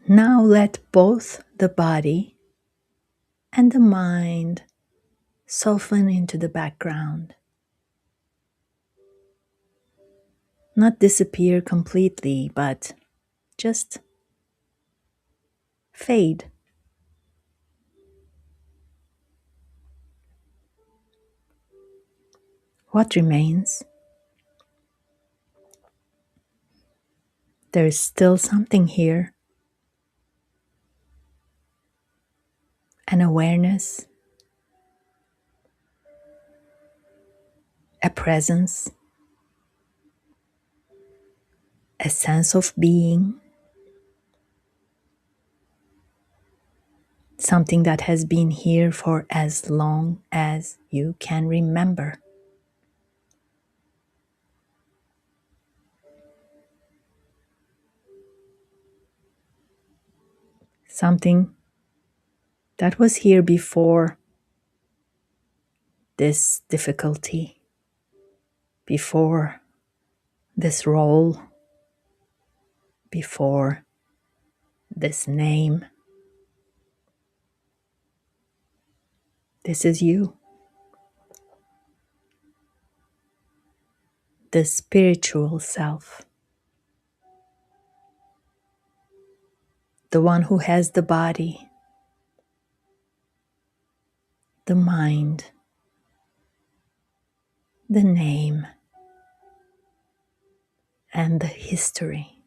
Now let both the body and the mind soften into the background. Not disappear completely, but just fade. What remains? There is still something here, an awareness, a presence, a sense of being, something that has been here for as long as you can remember. Something that was here before this difficulty, before this role, before this name. This is you, the spiritual self, the one who has the body, the mind, the name, and the history.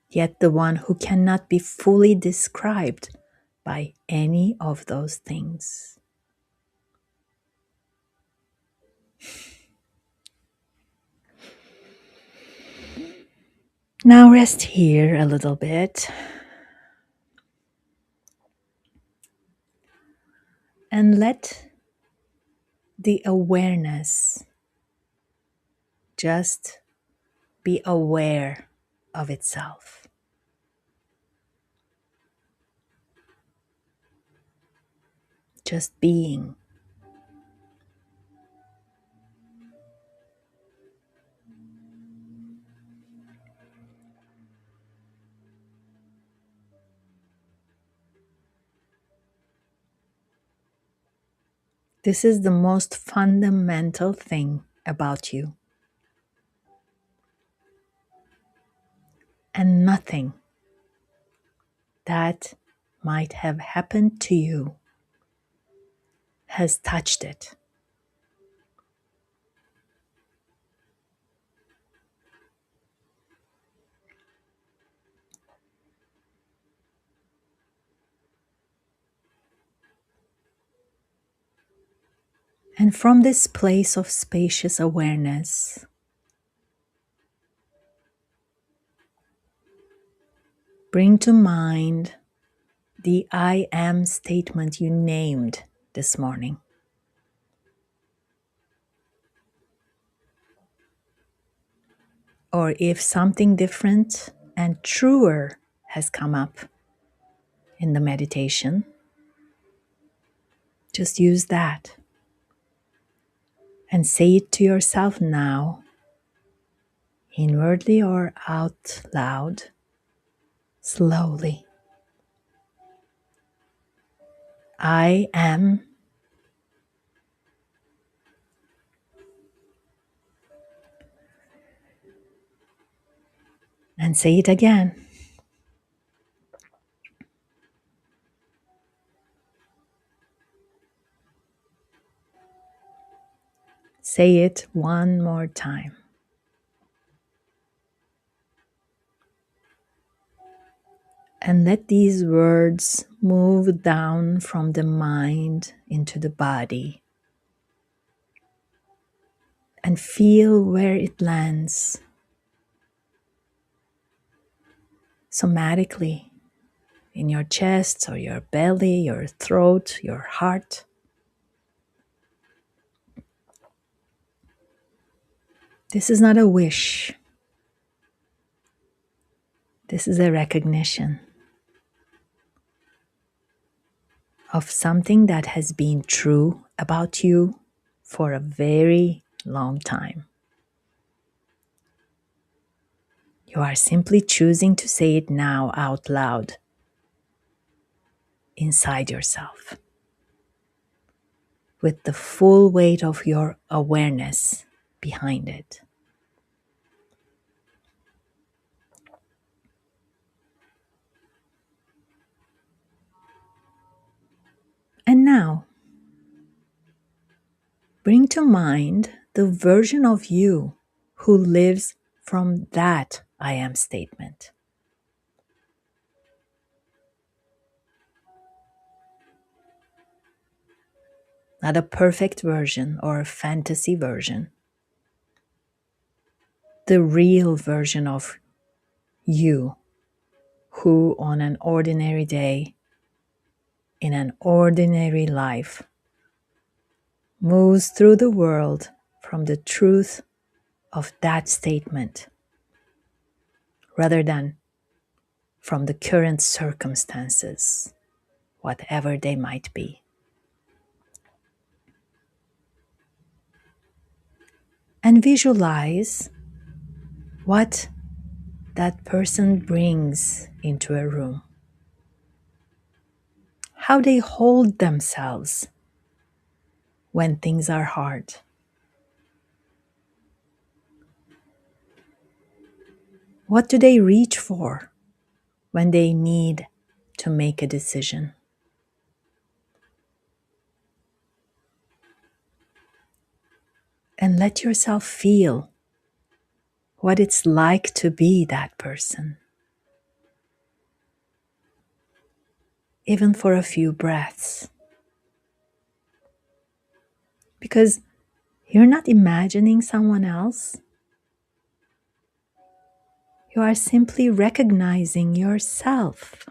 Yet the one who cannot be fully described by any of those things. Now rest here a little bit and let the awareness just be aware of itself. Just being. This is the most fundamental thing about you. And nothing that might have happened to you has touched it. And from this place of spacious awareness, bring to mind the I am statement you named this morning. Or if something different and truer has come up in the meditation, just use that and say it to yourself now, inwardly or out loud, slowly. I am, and say it again. Say it one more time. And let these words move down from the mind into the body and feel where it lands somatically in your chest or your belly, your throat, your heart. This is not a wish. This is a recognition of something that has been true about you for a very long time. You are simply choosing to say it now out loud inside yourself with the full weight of your awareness behind it. And now, bring to mind the version of you who lives from that I am statement. Not a perfect version or a fantasy version. The real version of you who, on an ordinary day, in an ordinary life, moves through the world from the truth of that statement rather than from the current circumstances, whatever they might be. And visualize what that person brings into a room, how they hold themselves when things are hard. What do they reach for when they need to make a decision? And let yourself feel what it's like to be that person, even for a few breaths. Because you're not imagining someone else. You are simply recognizing yourself.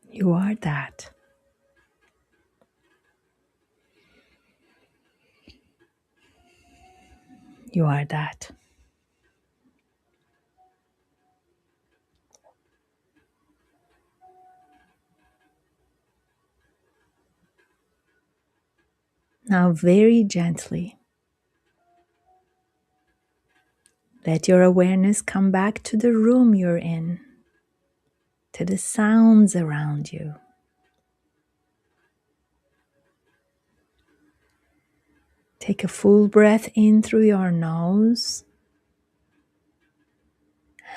You are that. You are that. Now, very gently, let your awareness come back to the room you're in, to the sounds around you. Take a full breath in through your nose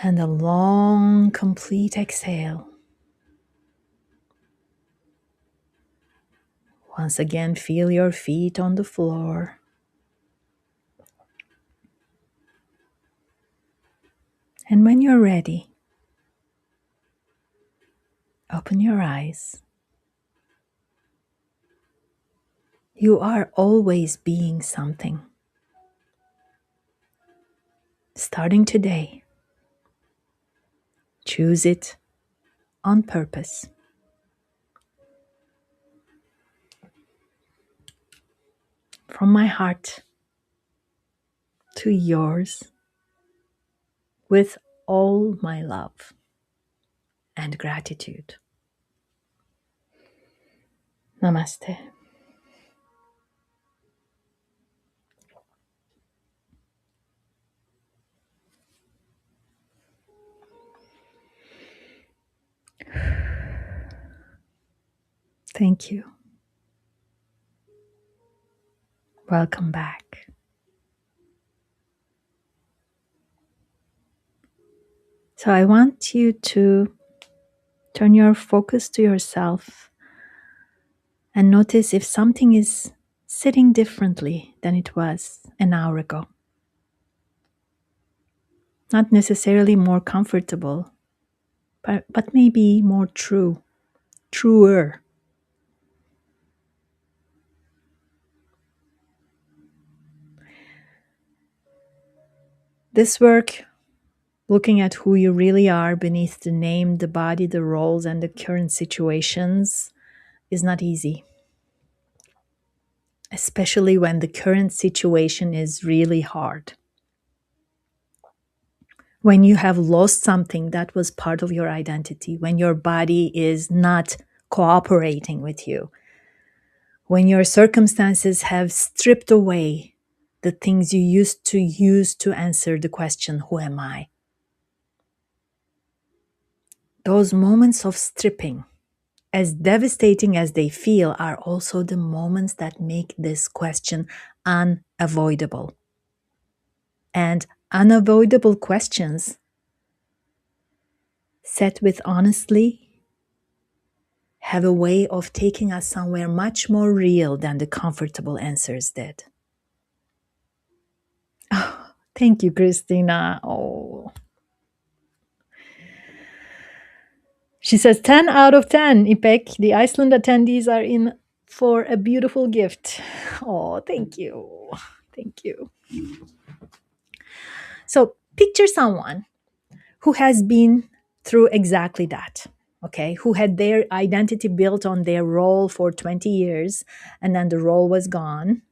and a long, complete exhale. Once again, feel your feet on the floor. And when you're ready, open your eyes. You are always being something. Starting today, choose it on purpose. From my heart to yours, with all my love and gratitude. Namaste. Thank you. Welcome back. So I want you to turn your focus to yourself and notice if something is sitting differently than it was an hour ago. Not necessarily more comfortable, but maybe more true, truer. This work, looking at who you really are beneath the name, the body, the roles, and the current situations, is not easy, especially when the current situation is really hard. When you have lost something that was part of your identity, when your body is not cooperating with you, when your circumstances have stripped away the things you used to use to answer the question, who am I? Those moments of stripping, as devastating as they feel, are also the moments that make this question unavoidable. And unavoidable questions, set with honestly, have a way of taking us somewhere much more real than the comfortable answers did. Oh, thank you, Christina. Oh. She says 10 out of 10, Ipek. The Iceland attendees are in for a beautiful gift. Oh, thank you. Thank you. So picture someone who has been through exactly that, okay? Who had their identity built on their role for 20 years, and then the role was gone.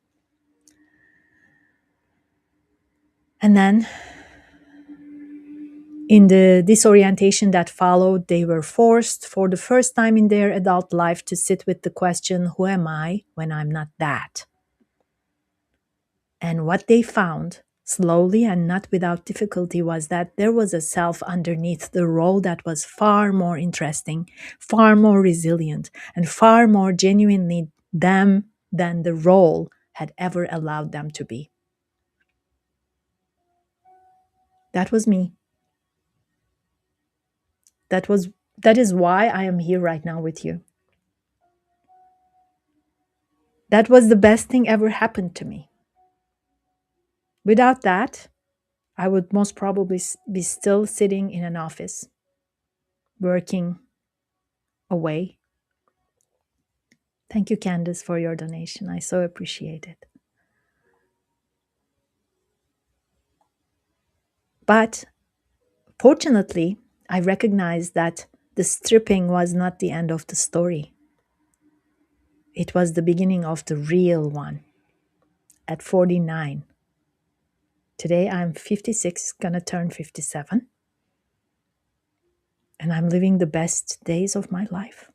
And then in the disorientation that followed, they were forced for the first time in their adult life to sit with the question, who am I when I'm not that? And what they found, slowly and not without difficulty, was that there was a self underneath the role that was far more interesting, far more resilient, and far more genuinely them than the role had ever allowed them to be. That was me. That is why I am here right now with you. That was the best thing ever happened to me. Without that, I would most probably be still sitting in an office, working away. Thank you, Candace, for your donation. I so appreciate it. But fortunately, I recognized that the stripping was not the end of the story. It was the beginning of the real one at 49. Today I'm 56, gonna turn 57. And I'm living the best days of my life.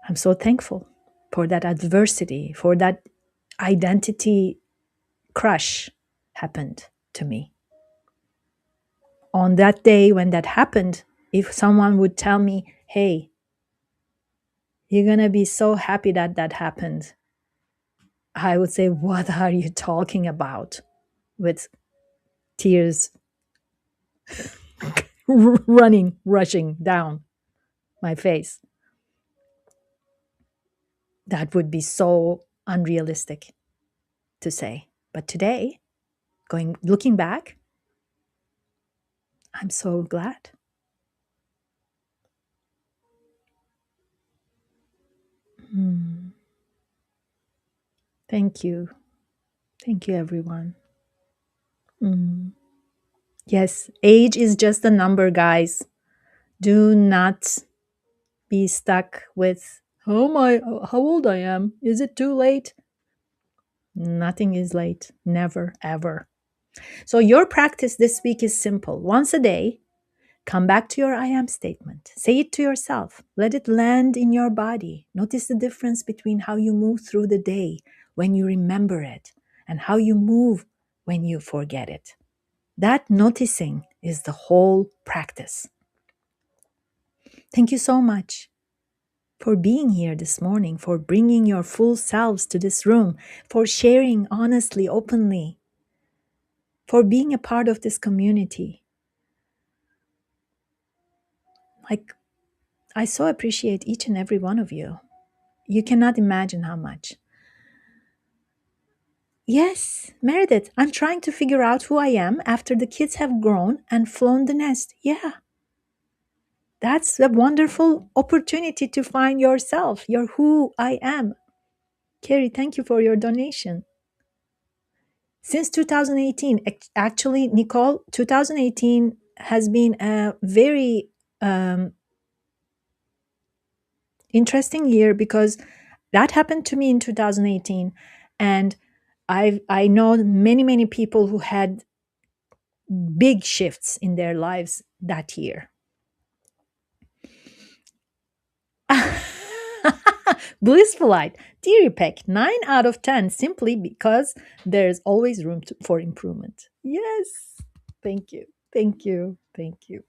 I'm so thankful for that adversity, for that identity crush happened to me. On that day when that happened, if someone would tell me, hey, you're going to be so happy that that happened, I would say, what are you talking about? With tears rushing down my face. That would be so unrealistic to say. But today, looking back, I'm so glad. Thank you. Thank you, everyone. Yes, age is just a number, guys. Do not be stuck with, oh my, how old I am. Is it too late? Nothing is late. Never, ever. So your practice this week is simple. Once a day, come back to your I am statement. Say it to yourself. Let it land in your body. Notice the difference between how you move through the day when you remember it and how you move when you forget it. That noticing is the whole practice. Thank you so much. for being here this morning, for bringing your full selves to this room, for sharing honestly, openly, for being a part of this community. Like, I so appreciate each and every one of you. You cannot imagine how much. Yes, Meredith, I'm trying to figure out who I am after the kids have grown and flown the nest. Yeah, that's a wonderful opportunity to find yourself, your who I am. Carrie, thank you for your donation. Since 2018, actually, Nicole, 2018 has been a very interesting year because that happened to me in 2018. And I know many people who had big shifts in their lives that year. Blissfulite, dear Peck, 9 out of 10, simply because there's always room for improvement. Yes. Thank you. Thank you. Thank you.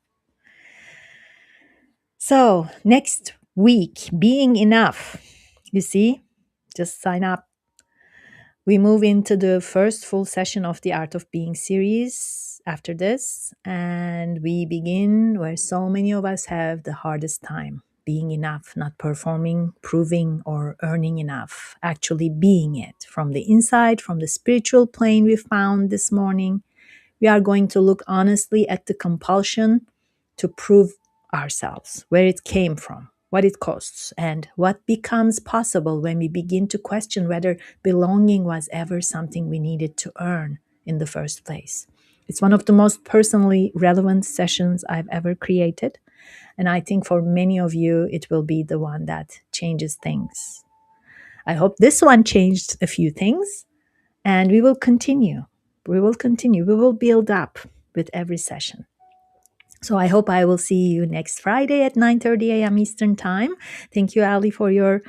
So, next week, being enough. You see, just sign up. We move into the first full session of the Art of Being series after this, and we begin where so many of us have the hardest time, being enough, not performing, proving, or earning enough, actually being it from the inside, from the spiritual plane we found this morning. We are going to look honestly at the compulsion to prove ourselves, where it came from, what it costs, and what becomes possible when we begin to question whether belonging was ever something we needed to earn in the first place. It's one of the most personally relevant sessions I've ever created, and I think for many of you, it will be the one that changes things. I hope this one changed a few things, and we will continue. We will continue. We will build up with every session. So I hope I will see you next Friday at 9:30 a.m. Eastern Time. Thank you, Ali, for your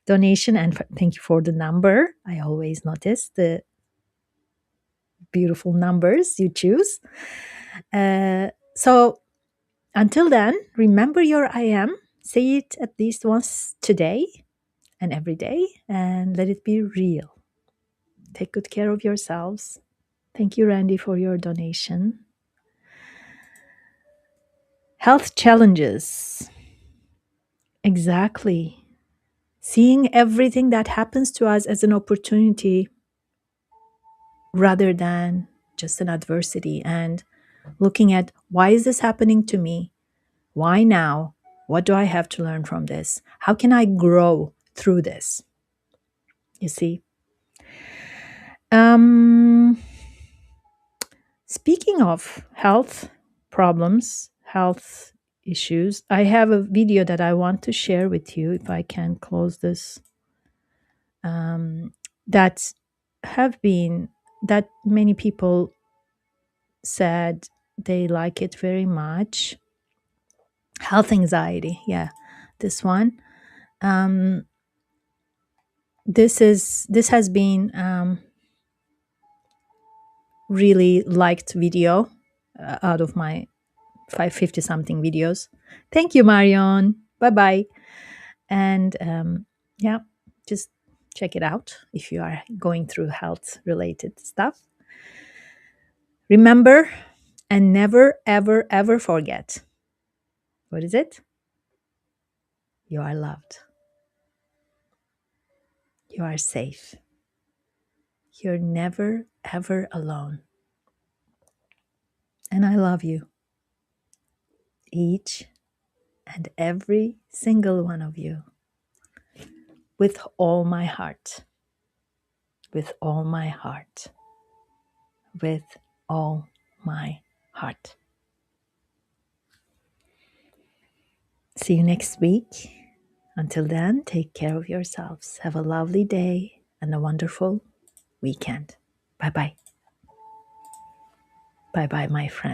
donation, and thank you for the number. I always notice the beautiful numbers you choose. So until then, remember your I am. Say it at least once today and every day, and let it be real. Take good care of yourselves. Thank you, Randy, for your donation. Health challenges. Exactly. Seeing everything that happens to us as an opportunity rather than just an adversity, and looking at why is this happening to me? Why now? What do I have to learn from this? How can I grow through this? You see? Speaking of health problems, health issues, I have a video that I want to share with you, if I can close this, that many people said they like it very much. Health anxiety, yeah, this one. This has been really liked video out of my 550 something videos. Thank you, Marion. Bye bye. And yeah, just check it out if you are going through health related stuff. Remember and never, ever, ever forget. What is it? You are loved. You are safe. You're never, ever alone. And I love you. Each and every single one of you. With all my heart. With all my heart. With all my heart. See you next week. Until then, take care of yourselves. Have a lovely day and a wonderful weekend. Bye bye. Bye bye, my friend.